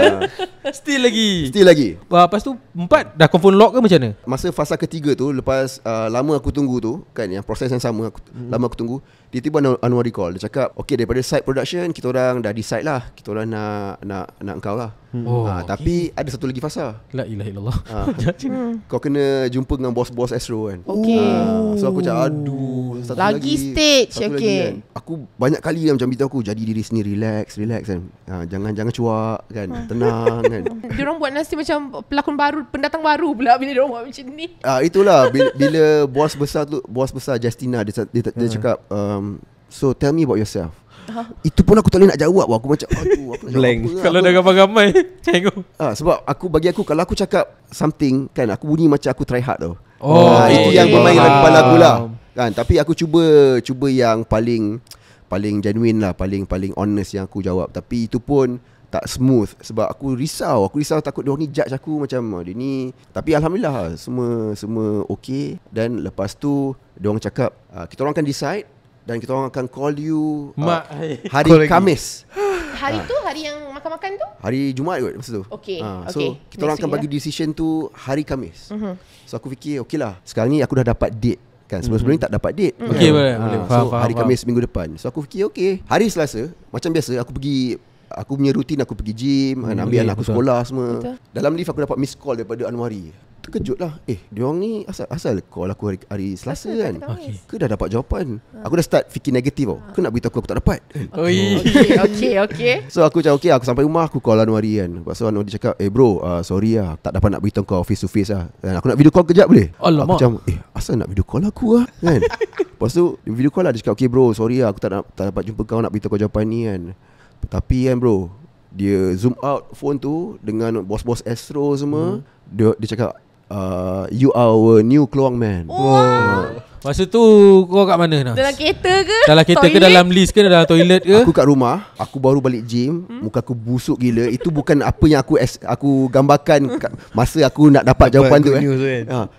still lagi. Lepas tu 4 dah confirm lock ke macam mana? Masa fasa ketiga tu, lepas lama aku tunggu tu kan, yang proses yang sama lama aku tunggu, tiba-tiba Anwar call. Dia cakap okay, daripada side production kita orang dah decide lah, kita orang nak engkau lah. Tapi ada satu lagi fasa. La ilaha illallah. Kau kena jumpa dengan bos-bos Astro kan. So aku cakap aduh, satu lagi stage. satu lagi kan. Aku banyak kali macam beritahu aku, jadi diri sendiri, relax kan. Jangan cuak kan, tenang kan. Diorang buat nasi macam pelakon baru, pendatang baru pula bila diorang buat macam ni. Itulah bila bos besar Justina dia cakap so tell me about yourself. Itu pun aku tak boleh nak jawab. Aku macam aduh, aku nak Blank. jawab apa, Kalau dah ramai-ramai tengok. Sebab bagi aku kalau aku cakap something kan, aku bunyi macam aku try hard tau. Itu okay. yang bermain dalam kepala aku lah kan. Tapi aku cuba yang paling genuine lah, paling honest yang aku jawab. Tapi itu pun tak smooth sebab aku risau takut dia orang ni judge aku macam dia ni. Tapi alhamdulillah semua okey. Dan lepas tu dia orang cakap kita orang akan decide dan kita orang akan call you hari Khamis. Hari tu, hari yang makan-makan tu? Hari Jumaat kot masa tu. Okay, So kita orang akan bagi decision tu hari Khamis. So aku fikir okey lah, sekarang ni aku dah dapat date kan. Sebelum ni tak dapat date. Okey, boleh. So hari Khamis minggu depan. So aku fikir okey, hari Selasa macam biasa aku punya rutin, aku pergi gym, ambil anak aku sekolah semua. Betul. Dalam lift aku dapat miss call daripada Anwari. Terkejut lah. Diorang ni asal call aku hari Selasa kan. Ke dah dapat jawapan. Aku dah start fikir negatif tau. Ke nak beritahu aku tak dapat. Okay. So aku macam aku sampai rumah, aku call Anwari kan. Lepas tu Anwari cakap bro, sorry lah, tak dapat nak beritahu kau face to face lah. Dan aku nak video call kejap boleh? Alamak. Aku macam asal nak video call aku lah kan. Lepas tu video call lah. Dia cakap okay bro, sorry lah, aku tak dapat jumpa kau, nak beritahu kau jawapan ni kan. Tapi kan bro, dia zoom out phone tu dengan bos-bos Astro semua. Dia cakap you are our new Keluang man. Masa tu kau kat mana Nas? Dalam kereta ke? Dalam kereta ke, dalam lift ke, dalam toilet ke? Aku kat rumah, aku baru balik gym, muka aku busuk gila. Itu bukan apa yang aku gambarkan masa aku nak dapat jawapan tu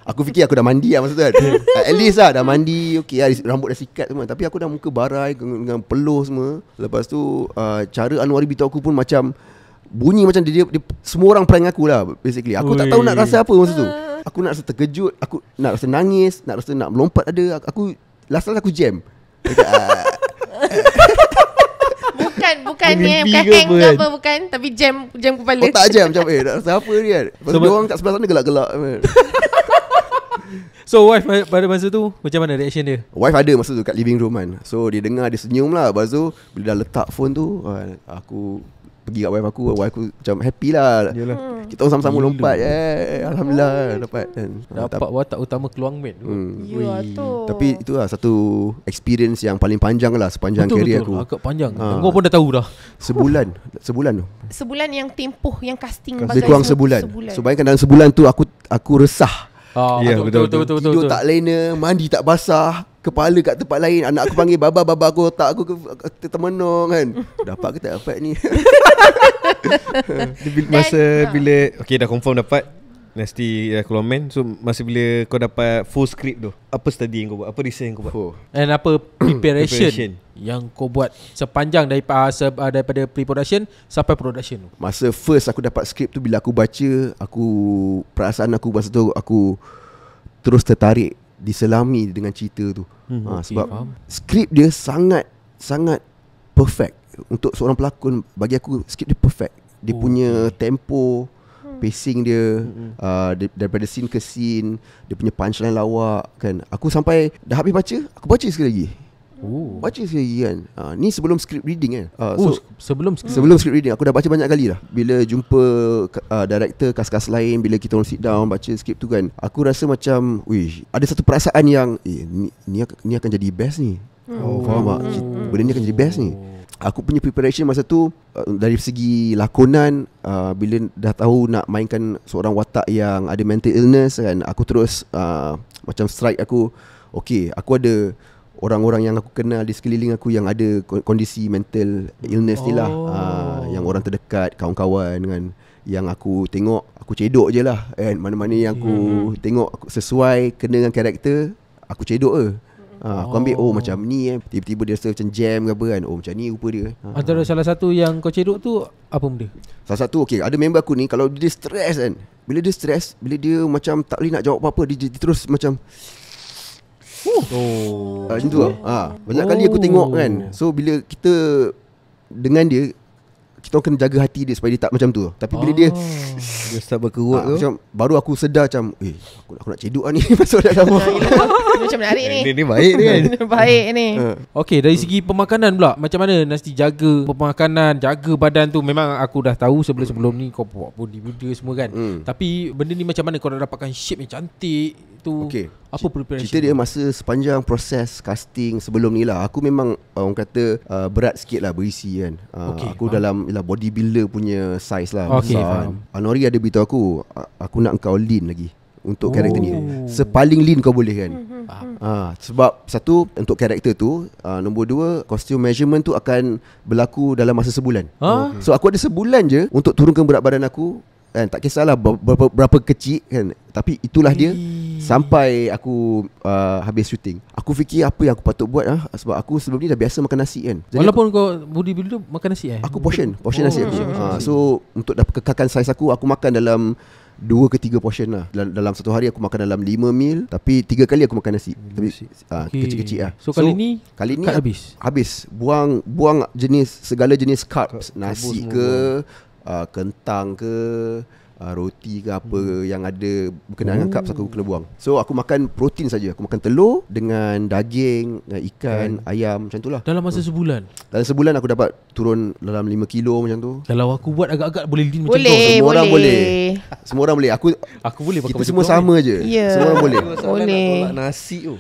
Aku fikir aku dah mandi lah masa tu kan. At least lah dah mandi, okay lah, rambut dah sikat semua. Tapi aku dah muka barai dengan peluh semua. Lepas tu cara Anwari beritahu aku pun macam bunyi macam dia semua orang prank aku lah basically. Aku tak tahu nak rasa apa masa tu. Aku nak rasa terkejut, aku nak rasa nangis, nak rasa nak melompat ada. Aku last aku jam. Bukan ni bukan hang ke apa, bukan, tapi jam kepala. Oh tak jam macam nak rasa apa ni kan. Lepas tu orang kat sebelah sana gelak-gelak. So wife pada masa tu macam mana reaction dia? Wife ada masa tu kat living room kan. So dia dengar, dia senyum lah. Lepas tu bila dah letak phone tu, aku pergi kat wife aku macam happy lah. Kita orang sama-sama lompat. Alhamdulillah dapat kan. Dapat watak utama Keluang man. Ya tu. Tapi itulah satu experience yang paling panjang lah sepanjang kerjaya aku. Agak panjang. Kau pun dah tahu dah. Sebulan tu. Sebulan yang tempoh yang casting lebih kurang sebulan. So bayangkan dalam sebulan tu aku resah. Betul. Tidur tak lena, mandi tak basah, kepala kat tempat lain. Anak aku panggil baba aku, otak aku termenung kan. Dapat ke tak dapat ni? Bila okay dah confirm dapat Nasty Keluang man. So masa bila kau dapat full script tu, apa study yang kau buat? Apa research yang kau buat? And apa preparation yang kau buat sepanjang daripada pre-production sampai production tu? Masa first aku dapat script tu, bila aku baca, perasaan aku masa tu aku terus tertarik, diselami dengan cerita tu. Sebab script dia sangat perfect untuk seorang pelakon. Bagi aku script dia perfect. Dia punya tempo, pacing dia, daripada scene ke scene, dia punya punchline lawak kan. Aku sampai dah habis baca, aku baca sekali lagi. Baca sekali lagi kan. Ni sebelum script reading kan. Sebelum script reading aku dah baca banyak kali dah. Bila jumpa director, kas-kas lain, bila kita orang sit down baca script tu kan, aku rasa macam ada satu perasaan yang ni akan jadi best ni. Faham tak? Benda ni akan jadi best ni. Aku punya preparation masa tu dari segi lakonan, bila dah tahu nak mainkan seorang watak yang ada mental illness kan, aku terus macam strike aku, okay, aku ada orang-orang yang aku kenal di sekeliling aku yang ada kondisi mental illness ni lah. Yang orang terdekat, kawan-kawan kan, yang aku tengok, aku cedok je lah kan. Mana-mana yang aku tengok aku sesuai, kena dengan karakter, aku cedok ke. Aku ambil macam ni tiba-tiba dia rasa macam jam ke apa kan. Macam ni rupa dia. Antara salah satu yang kau cedok tu apa benda? Salah satu ada member aku ni, kalau dia stres kan, bila dia macam tak boleh nak jawab apa-apa, dia terus macam macam tu lah. Banyak kali aku tengok kan. So bila kita dengan dia, kita kena jaga hati dia supaya dia tak macam tu. Tapi bila dia start berkerut tu, macam baru aku sedar macam aku nak cedok ni masuk dalam. Macam menarik ni. Dia ni baik ni kan. Baik ni. Okay, dari segi pemakanan pula, macam mana Nasty jaga pemakanan, jaga badan tu? Memang aku dah tahu sebelum ni kau buat bodybuilder semua kan. Tapi benda ni macam mana kau nak dapatkan shape yang cantik tu? Okay, Apa preparation? Cerita dia masa sepanjang proses casting sebelum ni lah. Aku memang orang kata berat sikit lah berisi kan. Aku dalam bodybuilder punya size lah, besar kan. Nori ada beritahu aku nak kau lean lagi untuk karakter ni. Sepaling lean kau boleh kan. Sebab satu, untuk karakter tu, nombor dua, costume measurement tu akan berlaku dalam masa sebulan. So aku ada sebulan je untuk turunkan berat badan aku kan. Tak kisahlah berapa kecil kan, tapi itulah dia sampai aku habis syuting. Aku fikir apa yang aku patut buat sebab aku sebelum ni dah biasa makan nasi kan. Jadi walaupun kau bodybuilder makan nasi aku portion nasi aku. So untuk kekalkan saiz aku makan dalam 2 ke 3 portion lah. Dalam satu hari aku makan dalam 5 meal, tapi 3 kali aku makan nasi. Tapi kecil-kecil lah. So kali ni habis. Buang segala jenis carbs, nasi ke kentang ke roti ke apa yang ada berkenaan dengan carbs aku kena buang. So aku makan protein saja. Aku makan telur dengan daging, ikan, ayam, macam tu lah. Dalam masa sebulan? Dalam sebulan aku dapat turun dalam 5 kilo macam tu. Kalau aku buat agak-agak boleh lean macam tu. Semua orang boleh. Semua orang boleh. Aku boleh pakai kita semua sama je. Semua orang boleh. Boleh. Tolak nasi tu.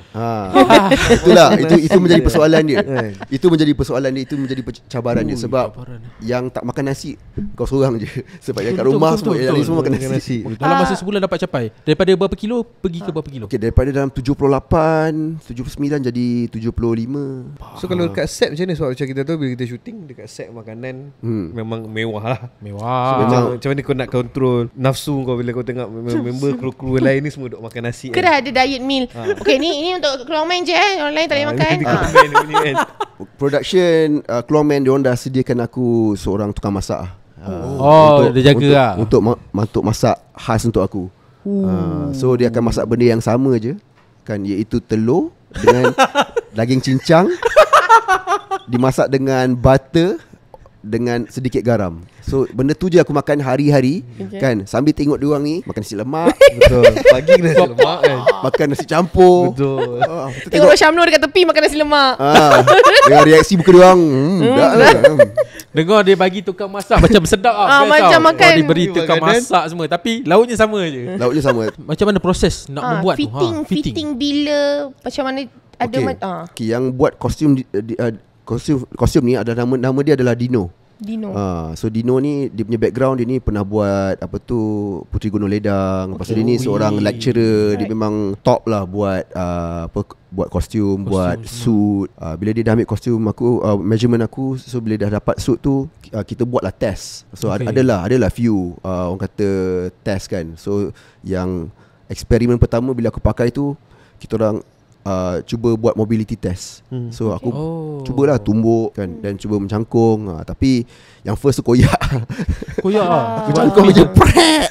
Itulah itu menjadi persoalan dia. Itu menjadi persoalan dia, itu menjadi cabaran dia sebab yang tak makan nasi kau seorang je. Sebab yang kat rumah semua makan nasi. Dalam masa sebulan dapat capai daripada berapa kilo pergi ke berapa kilo? Okey, daripada dalam 78, 79 jadi 75. So kalau dekat set macam ni, sebab macam kita tahu bila kita shooting dekat set makanan memang mewah lah. Mewah. So, macam mana kau nak control nafsu kau bila kau tengok member kru lain ni semua duk makan nasi. Ke dah ada diet meal. Okey, ni untuk Clawman je orang lain tak boleh makan. Production Clawman diorang dah sediakan aku seorang tukang masak. Dia jaga lah untuk masak khas untuk aku. So dia akan masak benda yang sama je kan, iaitu telur dengan daging cincang dimasak dengan butter dengan sedikit garam. So benda tu je aku makan hari-hari kan, sambil tengok diorang ni makan nasi lemak. Betul. Pagi nasi lemak kan, makan nasi campur. Betul. Tengok Syamnur dekat tepi makan nasi lemak. Dengan reaksi muka diorang dengar dia bagi tukang masak macam sedap macam makan dia beri tukang masak semua, tapi lauknya sama je. Lauknya sama. Macam mana proses nak membuat fitting bila macam mana ada yang buat kostum ni ada nama dia adalah Dino. So Dino ni dia punya background, dia ni pernah buat Puteri Gunung Ledang. Lepas tu dia ni seorang lecturer. Dia memang top lah buat buat kostum, buat suit. Bila dia dah ambil kostum aku, measurement aku, so bila dah dapat suit tu kita buatlah test. So adalah few orang kata test kan. So yang eksperimen pertama bila aku pakai tu, kita orang cuba buat mobility test. So aku cubalah tumbuk kan, dan cuba mencangkung. Tapi yang first tu koyak. Mencangkung je prek.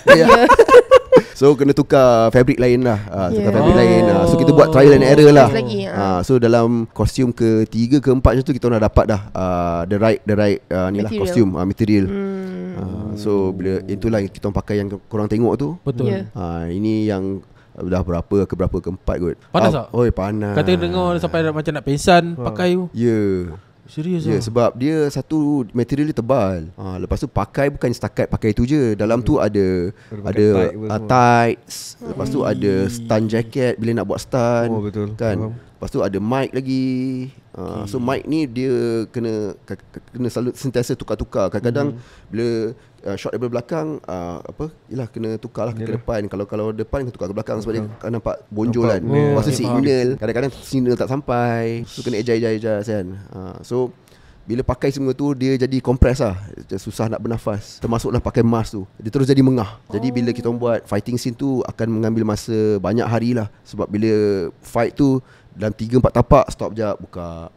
So kena tukar fabric lain lah. So kita buat trial and error lah. So dalam kostum ke-3 ke-4 macam tu kita dah dapat dah the right ni lah kostum material. So bila itulah kita pakai yang korang tengok tu. Betul. Ini yang dah berapa keempat kot. Panas tak? Panas. Kata dengar sampai macam nak pingsan pakai tu. Ya. Serius sebab dia satu material dia tebal. Lepas tu pakai bukan setakat pakai tu je. Dalam tu ada tights. Lepas tu ada stun jacket bila nak buat stun. Betul. Kan. Lepas tu ada mic lagi. So mic ni dia kena selalu sentiasa tukar-tukar. Kadang-kadang bila shot daripada belakang yalah kena tukar lah ke depan. Kalau depan kena tukar ke belakang sebab dia kan nampak bonjolan. Lepas tu signal, kadang-kadang signal tak sampai, so kena adjust kan. So bila pakai semua tu dia jadi compress lah, susah nak bernafas. Termasuklah pakai mask tu, dia terus jadi mengah. Jadi bila kita buat fighting scene tu akan mengambil masa banyak hari lah. Sebab bila fight tu dalam 3-4 tapak, stop jap, buka,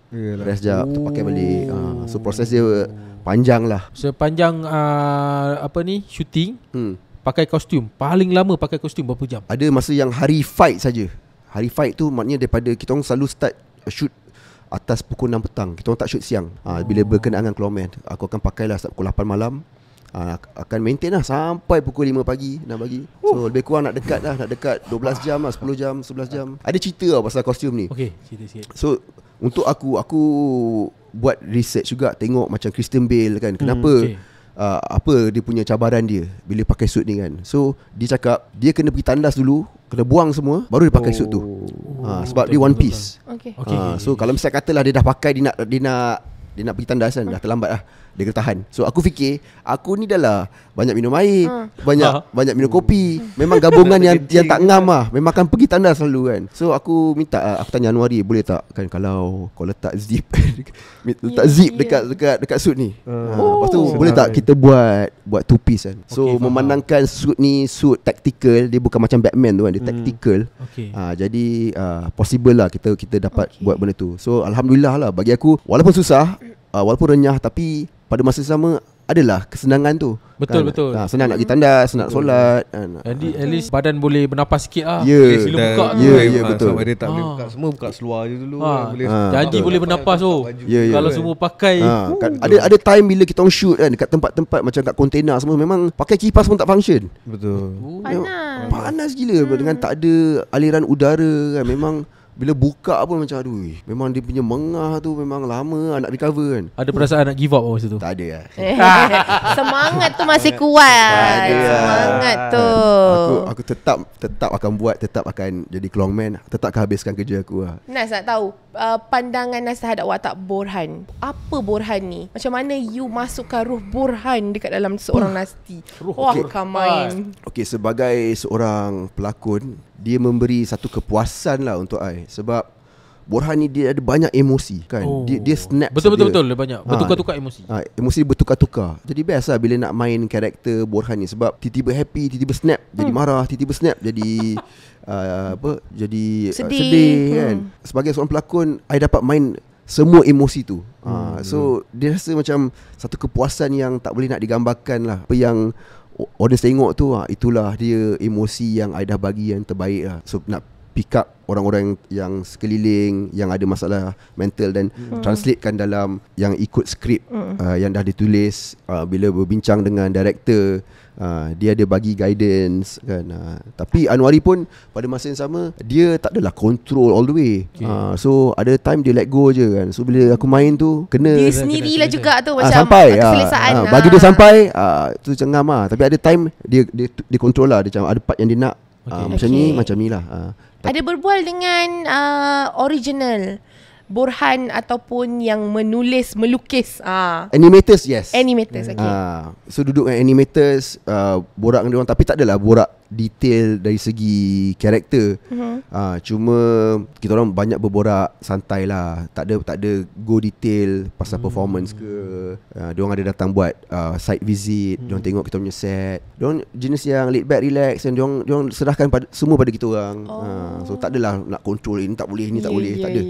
rest jap, pakai balik. So proses dia panjang lah. Sepanjang shooting, pakai kostum, paling lama pakai kostum berapa jam? Ada masa yang hari fight saja. Hari fight tu maknanya daripada kita orang selalu start shoot atas pukul 6 petang. Kita orang tak shoot siang. Bila berkenaan dengan Clawman, aku akan pakailah start pukul 8 malam. Akan maintain lah sampai pukul 5 pagi, 6 pagi. So lebih kurang nak dekat 12 jam lah, 10 jam, 11 jam. Ada cerita lah pasal kostum ni. Okay, cerita sikit. So untuk aku buat research juga, tengok macam Christian Bale kan, kenapa apa dia punya cabaran dia bila pakai suit ni kan. So dia cakap dia kena pergi tandas dulu kena buang semua, baru dia pakai suit tu. Sebab dia one piece. Okay. So kalau misalnya katalah dia dah pakai, dia nak pergi tandas kan, dah terlambat lah, dia kena tahan. So aku fikir, aku ni dah lah banyak minum air, banyak minum kopi. Memang gabungan yang tak ngam lah. Memang akan pergi tandas selalu kan. So aku minta, aku tanya Anwari, boleh tak kan kalau kau letak zip letak zip dekat suit ni. Lepas tu boleh tak kita buat two piece kan. So memandangkan suit ni suit tactical, dia bukan macam Batman tu kan, dia tactical. Jadi possible lah kita dapat buat benda tu. So alhamdulillah lah, bagi aku walaupun susah, walaupun renyah, tapi pada masa sama adalah kesenangan tu. Betul. Senang nak pergi tandas, senang nak solat. At least badan boleh bernafas sikit lah. Ya, sila buka tu. Ya, betul. Sebab dia tak boleh buka semua, buka seluar je dulu. Janji boleh bernafas tu. Kalau semua pakai. Ada time bila kita orang shoot kan, dekat tempat-tempat macam kat kontainer semua, memang pakai kipas pun tak function. Betul. Panas gila dengan tak ada aliran udara kan. Memang bila buka pun macam aduh, memang dia punya mengah tu memang lama nak recover kan. Ada perasaan nak give up masa tu? Tak ada lah. Semangat tu masih kuat. Semangat tu. Aku tetap akan buat, tetap akan jadi clangman, tetap akan habiskan kerja aku lah. Nas nak tahu pandangan Nas terhadap watak Borhan. Apa Borhan ni? Macam mana you masukkan ruh Borhan dekat dalam seorang Nasti? Wah, kamain. Okay, sebagai seorang pelakon, dia memberi satu kepuasan lah untuk I. Sebab Borhan ni dia ada banyak emosi kan. Dia snap. Betul dia banyak. Bertukar-tukar emosi. Emosi bertukar-tukar. Jadi best lah bila nak main karakter Borhan ni. Sebab tiba-tiba happy, tiba-tiba snap, jadi marah, tiba-tiba snap, jadi jadi sedih kan. Sebagai seorang pelakon, I dapat main semua emosi tu. So dia rasa macam satu kepuasan yang tak boleh nak digambarkan lah. Apa yang audience tengok tu, itulah dia emosi yang I dah bagi yang terbaik lah. So nak pick up orang-orang yang sekeliling yang ada masalah mental dan translatekan dalam yang ikut skrip yang dah ditulis. Bila berbincang dengan director, dia ada bagi guidance kan. Tapi Anwari pun pada masa yang sama, dia tak adalah control all the way. So ada time dia let go je kan. So bila aku main tu, kena dia sendirilah juga tu macam sampai keselesaan. bagi dia sampai tu cengam lah. Tapi ada time dia control lah. Dia macam ada part yang dia nak macam ni lah. Ada berbual dengan original Borhan ataupun yang melukis. Animators, yes. Animators, okay. So duduk dengan animators, borak dengan dia orang, tapi tak adalah borak detail dari segi karakter. Cuma kita orang banyak berborak santai lah. Tak ada go detail pasal performance ke. Dia orang ada datang buat site visit, dia orang tengok kita punya set. Dia orang jenis yang laid back, relax, dan dia orang serahkan semua pada kita orang. So tak adalah nak control ini tak boleh, ini tak boleh, tak ada.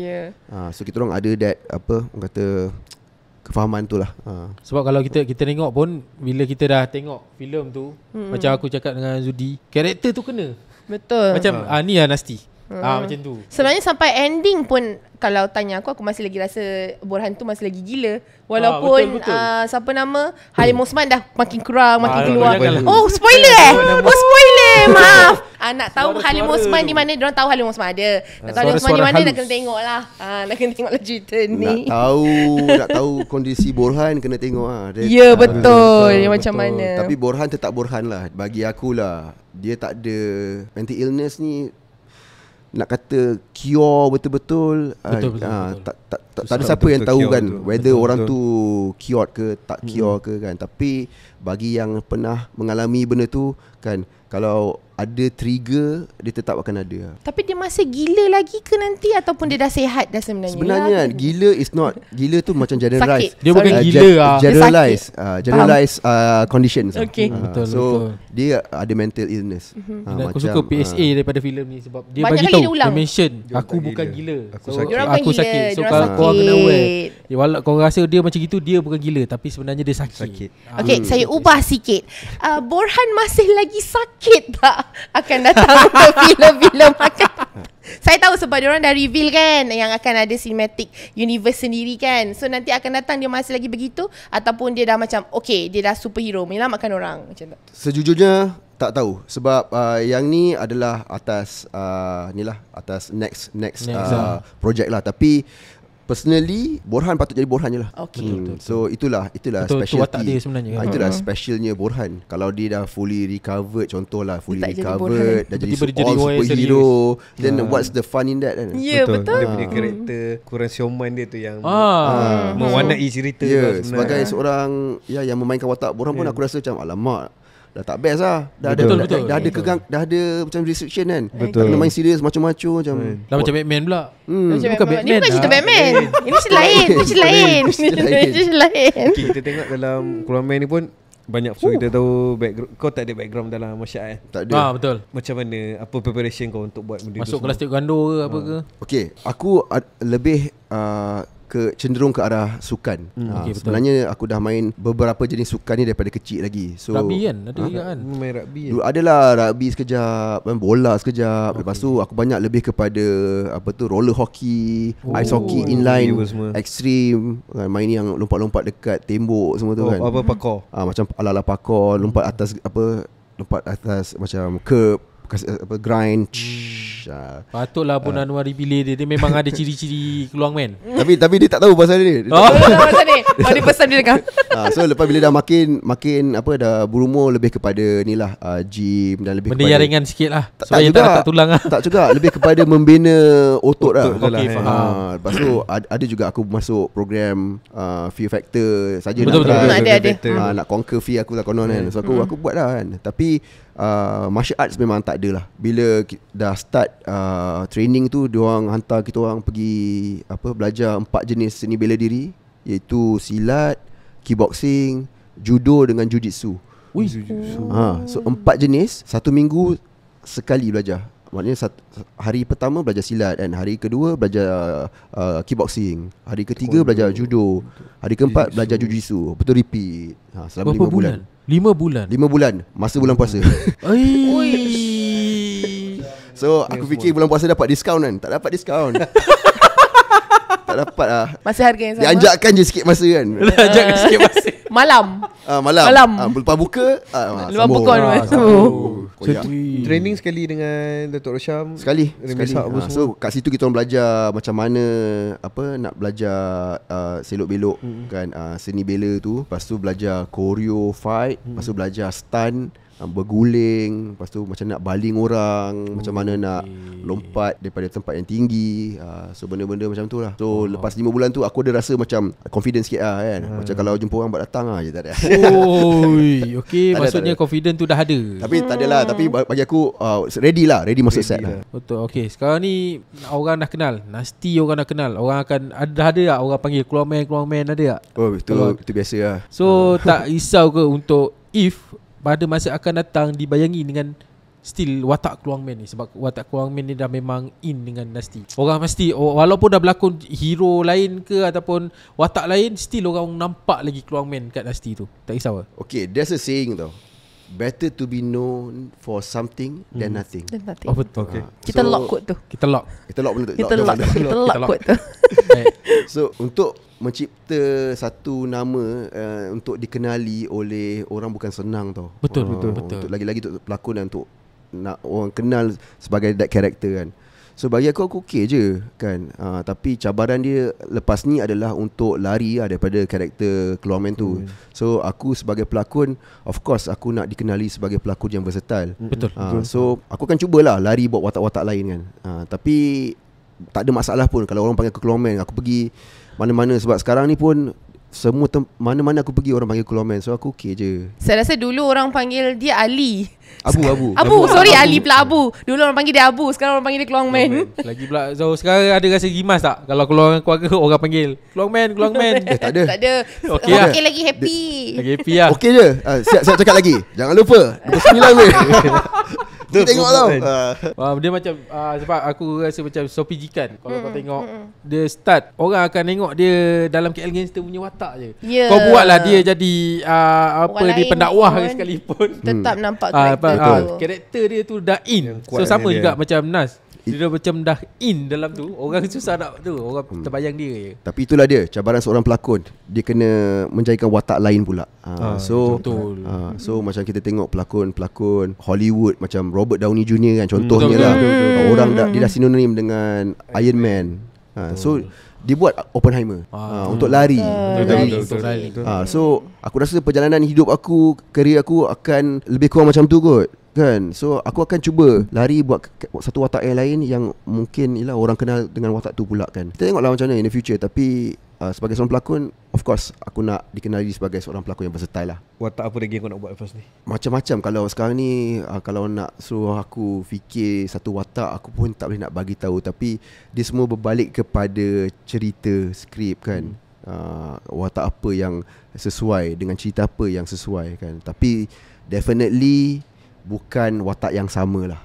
So kita orang ada that orang kata kefahaman tu lah. Sebab kalau kita tengok pun, bila kita dah tengok filem tu, macam aku cakap dengan Zudi, karakter tu kena. Betul. Macam ni lah Nasti. Macam tu. Sebenarnya sampai ending pun, kalau tanya aku masih lagi rasa Borhan tu masih lagi gila. Walaupun betul. Siapa nama, Halim Osman dah makin kurang, makin keluar. janganlah. Oh, spoiler spoiler. Maaf. Nak tahu Halim Osman di mana, diorang tahu Halim Osman ada. Nak tahu Halim Osman di mana, nak kena tengok lah. Nak kena tengok lah cerita ni. Nak tahu kondisi Borhan, kena tengok lah. Ya, betul. Macam mana. Tapi Borhan tetap Borhan lah. Bagi aku lah, dia tak ada mental illness ni. Nak kata cure betul-betul, tak ada siapa yang tahu kan whether orang tu cured ke tak cure ke kan. Tapi bagi yang pernah mengalami benda tu kan, kalau ada trigger, dia tetap akan ada. Tapi dia masih gila lagi ke nanti, ataupun dia dah sihat dah sebenarnya? Sebenarnya kan, gila is not, gila tu macam generalize. Dia bukan gila generalize conditions. Okay. Betul. So dia ada mental illness. Aku suka PSA daripada filem ni, sebab dia banyak bagi kali tahu, dia ulang. dia mention aku bukan bukan gila. gila. Aku Aku sakit. So kalau korang kena aware, walau korang rasa dia macam gitu, dia bukan gila, tapi sebenarnya dia sakit. Okay, saya ubah sikit. Borhan masih lagi sakit tak akan datang untuk filem-filem akan? Saya tahu sebab diorang dah reveal kan yang akan ada cinematic universe sendiri kan. So nanti akan datang dia masih lagi begitu, ataupun dia dah macam okay, dia dah superhero menyelamatkan orang macam tu? Sejujurnya tak tahu. Sebab yang ni adalah atas atas next project lah. Tapi Personally Borhan patut jadi Borhan je lah. Okay. So itulah Betul, specialty watak dia sebenarnya kan. Itulah specialnya Borhan. Kalau dia dah fully recovered, contohlah fully Dia tak jadi recovered, dah jadi Tiba-tiba dia all jadi orang yang superhero, then what's the fun in that kan? Ya, betul. Dia punya karakter kurang sioman dia tu yang mewarnai cerita Ya, tu sebagai sebenarnya. seorang yang memainkan watak Borhan pun aku rasa macam alamak, dah tak best lah. Dah Betul, ada betul. dah ada dah ada macam restriction kan. Betul. Kena main serius macam-macam macam. Dah macam Batman pula. Macam Bukan Batman. Ni bukan Batman cerita lah. Batman. Ini cerita lain. Ini cerita lain. Ini cerita lain. Okay, kita tengok dalam Keluar Man ni pun banyak so kita tahu background. Kau tak ada background dalam martial art Tak ada. Betul. Macam mana, apa preparation kau untuk buat benda Masuk tu kelas taekwondo ke apa ke? Okay, aku lebih cenderung ke arah sukan. Okay, betul. Sebenarnya aku dah main beberapa jenis sukan ni daripada kecil lagi. So Rugby kan? Ada juga kan? main rugby dulu adalah rugby sekejap, main bola sekejap. Lepas tu aku banyak lebih kepada roller hockey, ice hockey, inline, semua. extreme, main yang lompat-lompat dekat tembok semua tu kan. Apa parkour. Macam ala-ala parkour, lompat atas macam curb, grind. Patutlah Pun Anwari pilih dia. Dia memang ada ciri-ciri Keluar Man. Tapi dia tak tahu pasal ni. Macam ni. Dia pesan dia dengar. So lepas bila dah makin dah berumur lebih kepada ni lah, gym dan lebih Benda kepada yang ringan sikit lah. Supaya tak tulang lah. Tak juga, lebih kepada membina otot lah. Okay, faham. Lepas tu ada juga aku masuk program Fear Factor saja. Betul. Ada. Nak conquer fear aku lah konon kan. So aku buat lah kan. Tapi martial arts memang tak ada lah. Bila dah start training tu, diorang hantar kita orang pergi belajar 4 jenis seni bela diri, iaitu silat, kickboxing, judo dengan jujitsu. So 4 jenis, 1 minggu sekali belajar. Maknanya hari pertama belajar silat kan, hari kedua belajar kickboxing, hari ketiga belajar judo, hari keempat belajar jujitsu. Betul repeat. Selama Berapa 5 bulan. 5 bulan. 5 bulan masa bulan puasa. So aku fikir bulan puasa dapat diskaun kan. Tak dapat diskaun. Tak dapat lah. Masih harga yang sama. Dia anjakkan je sikit masa kan. Jangan sikit masa. Malam. Malam. Lepas buka Lepas buka Training sekali dengan Datuk Rosham. Sekali. So kat situ kita orang belajar macam mana nak belajar selok belok kan, seni bela tu. Lepas tu belajar choreo fight, lepas tu belajar stun, berguling, lepas tu macam nak baling orang, macam mana nak lompat daripada tempat yang tinggi. So benda-benda macam tu lah. So lepas 5 bulan tu aku ada rasa macam confidence sikit lah kan. Macam kalau jumpa orang buat datang lah je, tak ada. Okay, Tak ada, maksudnya tak ada. confident tu dah ada. Tapi tak adalah. Tapi bagi aku ready masuk set lah. Betul. Okay, sekarang ni orang dah kenal Nasty, orang dah kenal. Orang akan ada tak orang panggil Keluar Man ada tak? Oh itu biasa lah. So tak risau ke untuk if pada masa akan datang dibayangi dengan still watak Keluar Man ni? Sebab watak Keluar Man ni dah memang in dengan Nasty. Orang pasti walaupun dah berlakon hero lain ke ataupun watak lain, still orang nampak lagi Keluar Man kat Nasty tu. Tak risau ke? Okay, there's a saying tau, better to be known for something than nothing. Oh betul. Okay. Kita lock quote tu. Kita lock. Kita lock benda tu. Kita lock quote tu. So untuk mencipta satu nama untuk dikenali oleh orang bukan senang tau. Betul. Untuk lagi-lagi untuk pelakon dan untuk nak orang kenal sebagai that character kan. So bagi aku okey je kan. Tapi cabaran dia lepas ni adalah untuk lari daripada karakter Keluar Man tu. So aku sebagai pelakon, of course aku nak dikenali sebagai pelakon yang versatile. Betul. So aku akan cubalah lari buat watak-watak lain kan. Tapi tak ada masalah pun kalau orang panggil aku Keluar Man. Aku pergi mana-mana sebab sekarang ni pun semua mana-mana aku pergi orang panggil Keluar Man. So aku okey je. Saya rasa dulu orang panggil dia Ali. Abu. Sorry, Ali pula Abu. Dulu orang panggil dia Abu, sekarang orang panggil dia Keluar Man. Lagi pula so, sekarang ada rasa gimas tak? Kalau keluar dengan keluarga orang panggil Keluar Man. Tak ada. Tak ada. Okey lah. Okey lagi happy. Lagi happy lah. Okey je. Siap cakap lagi. Jangan lupa 29 weh. Kita tengok tau. Dia macam sebab aku rasa macam Sophie Jikan. Kalau kau tengok dia start, orang akan tengok dia dalam KL Gangster punya watak je. Yeah. Kau buatlah dia jadi Orang dia lain pendakwah pun sekalipun. Tetap nampak karakter tu. Karakter dia tu dah in. So kuatnya sama dia. juga macam Nas. Dia dah macam dah in dalam tu. Orang susah nak tu. Orang terbayang dia je. Tapi itulah dia cabaran seorang pelakon. Dia kena menjadikan watak lain pula. Betul. So macam kita tengok pelakon-pelakon Hollywood macam Robert Downey Jr. kan contohnya lah. Betul. Orang dia dah sinonim dengan Iron Man. So dia buat Oppenheimer untuk lari. Betul. So aku rasa perjalanan hidup aku, career aku akan lebih kurang macam tu kot kan. So aku akan cuba lari buat satu watak yang lain yang mungkin ialah orang kenal dengan watak tu pula kan. Kita tengoklah macam mana in the future. Tapi sebagai seorang pelakon, of course aku nak dikenali sebagai seorang pelakon yang versatile lah. Watak apa lagi yang kau nak buat lepas ni? Macam-macam. Kalau sekarang ni kalau nak suruh aku fikir satu watak, aku pun tak boleh nak bagi tahu. Tapi dia semua berbalik kepada cerita, skrip kan. Watak apa yang sesuai dengan cerita apa yang sesuai kan. Tapi definitely bukan watak yang sama lah.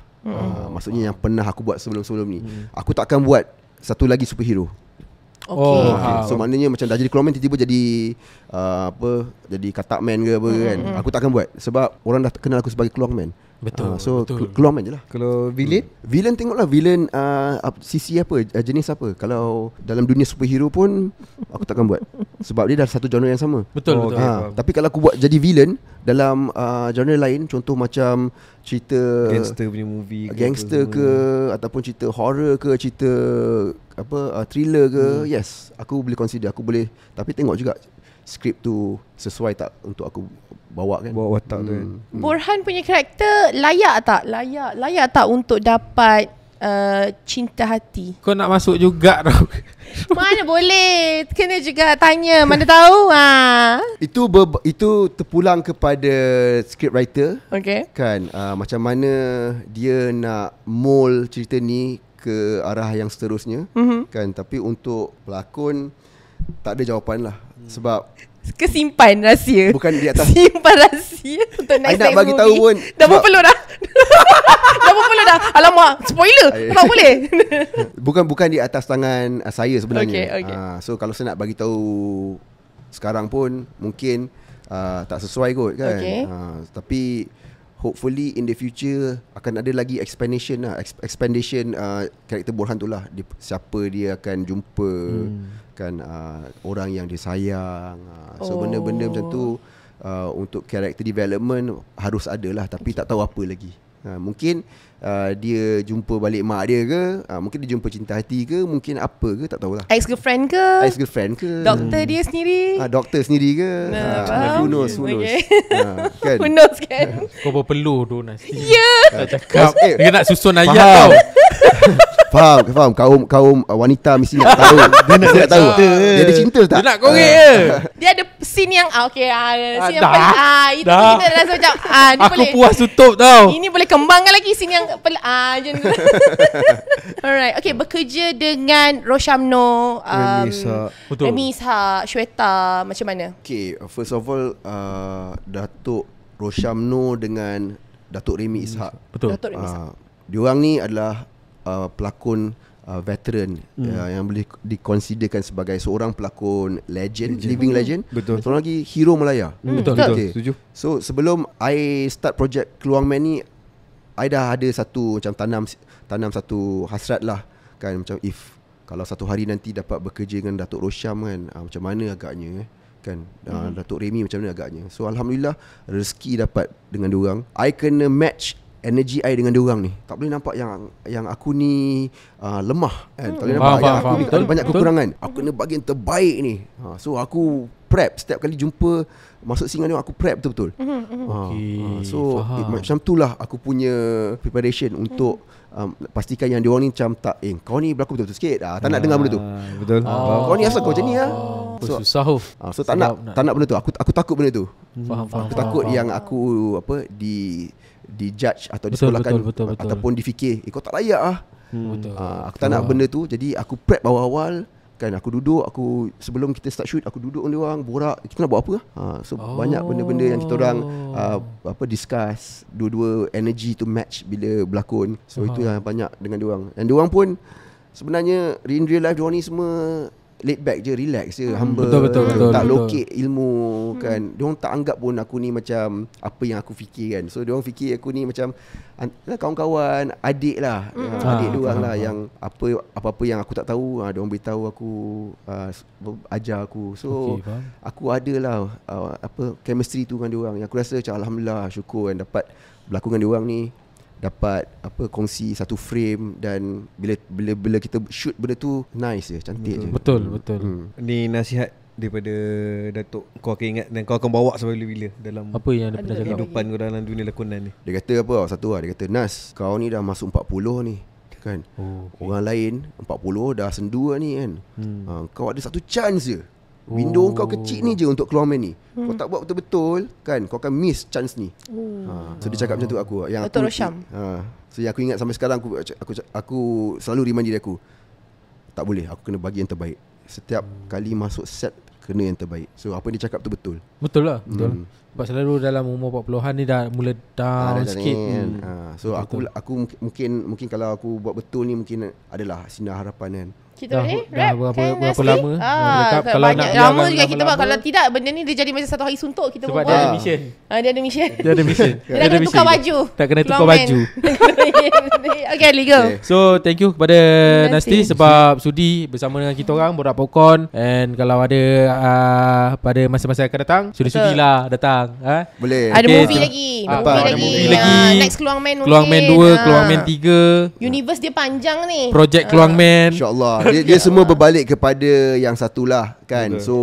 Maksudnya yang pernah aku buat sebelum-sebelum ni. Aku tak akan buat satu lagi superhero. Okay. So maknanya macam dah jadi Clawman, tiba-tiba jadi jadi Katakman ke apa kan. Aku tak akan buat sebab orang dah kenal aku sebagai Clawman. Betul. So betul. Clawman je lah. Kalau villain? Villain tengoklah villain sisi apa, jenis apa. Kalau dalam dunia superhero pun aku takkan buat sebab dia dah satu genre yang sama. Betul. Tapi kalau aku buat jadi villain dalam genre lain, contoh macam cerita Gangster punya movie gangster ke ataupun cerita horror ke, cerita thriller ke, yes, aku boleh consider, aku boleh. Tapi tengok juga skrip tu sesuai tak untuk aku bawa kan. Bawa watak tu kan. Borhan punya karakter layak tak untuk dapat cinta hati? Kau nak masuk juga tau. Mana boleh, kena juga tanya, mana tahu. Itu terpulang kepada script writer. Okay. Kan macam mana dia nak mold cerita ni ke arah yang seterusnya. Kan, tapi untuk pelakon tak ada jawapan lah. Sebab kesimpan rahsia. bukan di atas. Simpan rahsia untuk next nak bagi movie. tahu pun Dah berpeluh dah. Dah berpeluh dah. Alamak, spoiler. Tak boleh. Bukan di atas tangan saya sebenarnya. Okay. So kalau saya nak bagi tahu sekarang pun mungkin tak sesuai kot kan. Okay. Tapi hopefully in the future akan ada lagi explanation karakter Borhan tu lah. Siapa dia akan jumpa kan, orang yang dia sayang. So benda-benda macam tu untuk character development harus ada lah. Tapi tak tahu apa lagi. Mungkin dia jumpa balik mak dia ke, mungkin dia jumpa cinta hati ke, mungkin apa ke, tak tahulah. Ex-girlfriend ke? Doktor dia sendiri? Doktor sendiri ke? Who knows. Okay. Kan? Who knows kan? Kau berpeluh tu nanti. Ya. Tak cakap. Dia nak susun ayat Faham. tau. Faham. Kaum wanita mesti nak tahu. Dia nak tahu. Dia ada cinta tak? Dia nak korek je. Dia ada scene yang scene yang dah. paling itu Dah. kita rasa macam ni Aku boleh. puas tutup tau. Ini boleh kembangkan lagi scene yang macam tu. Alright. Okay, bekerja dengan Roshamno, Remy Ishak, Shweta, macam mana? Okay, first of all Datuk Roshamno dengan Datuk Remy Ishak. Betul. Datuk Remy Ishak. Diorang ni adalah pelakon veteran yang boleh dikonsiderkan sebagai seorang pelakon legend. Living legend. Betul. Seorang lagi hero Melaya. Betul. Okay. Setuju. So sebelum I start project Keluang Man ni, I dah ada satu macam tanam satu hasrat lah kan, macam if kalau satu hari nanti dapat bekerja dengan Datuk Rosham kan, macam mana agaknya kan. Datuk Remy macam mana agaknya. So alhamdulillah rezeki dapat dengan diorang. I kena match energy I dengan diorang ni. Tak boleh nampak yang aku ni lemah kan. Tak boleh nampak yang aku ni ada banyak kekurangan. Aku kena bagi yang terbaik ni. So aku prep setiap kali jumpa, masuk singa ni aku prep betul-betul. So macam tu lah aku punya preparation untuk pastikan yang diorang ni macam tak, kau ni berlaku betul-betul sikit. Tak nak dengar benda tu. Betul. Kau ni asal kau macam ni lah. Susah. So tak nak benda tu. Aku takut benda tu. Faham. Aku takut yang aku di judge atau disekolahkan betul. ataupun difikir kau tak layak lah. Betul. Aku tak nak benda tu. Jadi aku prep awal-awal kan. Aku duduk, sebelum kita start shoot, aku duduk dengan diorang, borak kita nak buat apa. So banyak benda-benda yang kita orang discuss. Dua-dua energy tu match bila berlakon. So itu yang banyak dengan diorang. Dan diorang pun sebenarnya in real life diorang ni semua laid back je, relax je, humble. Betul. Tak lokek ilmu kan. Diorang tak anggap pun aku ni macam apa yang aku fikir kan. So diorang fikir aku ni macam kawan-kawan, adik lah. Adik diorang lah yang apa-apa yang aku tak tahu, diorang beritahu aku, ajar aku. So aku adalah chemistry tu dengan diorang yang aku rasa macam alhamdulillah, syukur kan dapat berlakon dengan diorang ni. dapat kongsi satu frame, dan bila kita shoot benda tu nice je, cantik je. Betul. Ni nasihat daripada Datuk, kau akan ingat dan kau akan bawa sampai bila dalam Apa yang dia pernah cakap? kehidupan kau dalam dunia lakonan ni. Dia kata apa? Satu lah, dia kata, Nas, kau ni dah masuk 40 ni kan. Orang lain 40 dah sendu lah ni kan. Kau ada satu chance je. Window kau kecil ni je untuk keluar main ni. Kau tak buat betul-betul kan, kau akan miss chance ni. So dia cakap macam tu aku. Yang Betul, aku, Rosham. So yang aku ingat sampai sekarang, aku selalu remind diri aku, tak boleh, aku kena bagi yang terbaik. Setiap kali masuk set kena yang terbaik. So apa dia cakap tu betul. Betul lah. Sebab selalu dalam umur 40-an ni dah mula down sikit. So betul. aku mungkin kalau aku buat betul ni, mungkin adalah sinar harapan kan. Kita boleh dah rap berapa lama? Kalau banyak lama juga kita buat. lama-lama. Kalau tidak, benda ni dia jadi macam satu hari suntuk kita Sebab buat. dia ada mission. Dia ada mission. Dia ada mission. Dia dah kena tukar baju. Tak kena tukar Keluar baju. Okay, go. So thank you kepada Nasti sebab sudi bersama dengan kita orang Borak Popcorn. And kalau ada pada masa-masa yang akan datang, sudi-sudilah datang. Boleh. Ada Okay, movie tu. lagi. Ada movie lagi. Next Keluang Man mungkin. Keluang Man 2, Keluang Man 3, Universe dia panjang ni. Project Keluang Man. InsyaAllah. Dia semua berbalik kepada yang satulah kan. Betul. So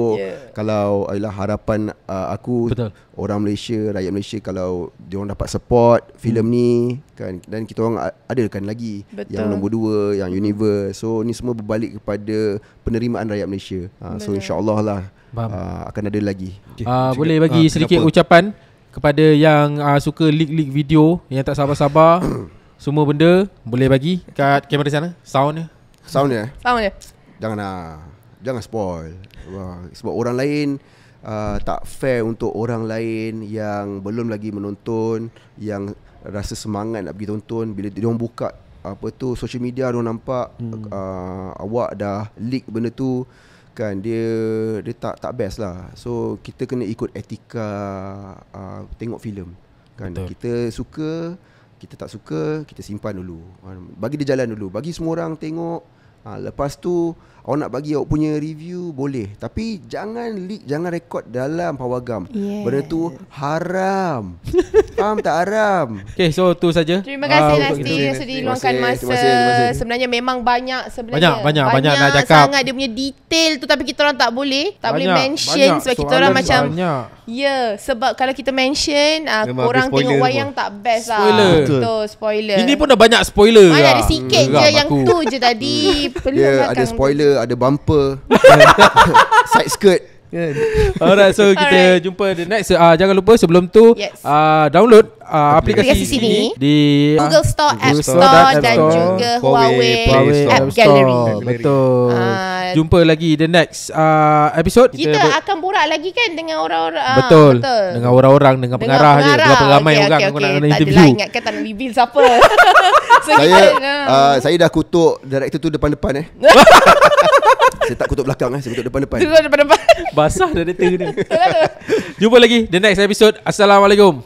kalau adalah harapan aku, Betul. orang Malaysia, rakyat Malaysia, kalau diorang dapat support filem ni kan, dan kita orang adakan lagi yang nombor 2, yang Universe. So ni semua berbalik kepada penerimaan rakyat Malaysia. So insyaAllah lah akan ada lagi. Boleh bagi sedikit ucapan kepada yang suka leak video, yang tak sabar-sabar semua benda, boleh bagi kat kamera sana sound dia. Sound dia Jangan spoil. Sebab orang lain tak fair untuk orang lain yang belum lagi menonton, yang rasa semangat nak pergi tonton. Bila dia orang buka social media, dia orang nampak awak dah leak benda tu kan, dia tak best lah. So kita kena ikut etika tengok filem kan. Betul. Kita suka, kita tak suka, kita simpan dulu, bagi dia jalan dulu, bagi semua orang tengok. Lepas tu awak nak bagi awak punya review, boleh. Tapi jangan leak, jangan rekod dalam pawagam. Benda tu haram. Faham tak? Haram. Okay, so tu saja. Terima kasih Nasti yang sudah diluangkan masa. Terima kasih. Sebenarnya memang banyak sebenarnya. Banyak nak cakap. Sangat dia punya detail tu, tapi kita orang tak boleh mention banyak. sebab kita orang macam banyak. sebab kalau kita mention orang tengok wayang tak best Spoiler. lah. Betul, spoiler. Ini pun dah banyak spoiler. Mana ada sikit je yang tu je tadi. Dia ada spoiler, ada bumper, side skirt. Alright, so kita jumpa the next. Jangan lupa sebelum tu download aplikasi sini di Google Store, App Google Store dan Store, juga Huawei App App Gallery. Betul. Jumpa lagi the next episode. Kita akan borak lagi kan dengan orang-orang. Betul. Dengan orang-orang, dengan pengarah je. Berapa ramai orang aku nak interview. Tak adalah, ingatkan tak nak reveal siapa. So Saya dah kutuk director tu depan-depan Saya tak kutuk belakang saya kutuk depan-depan. depan-depan. Basah director dia. Jumpa lagi the next episode. Assalamualaikum.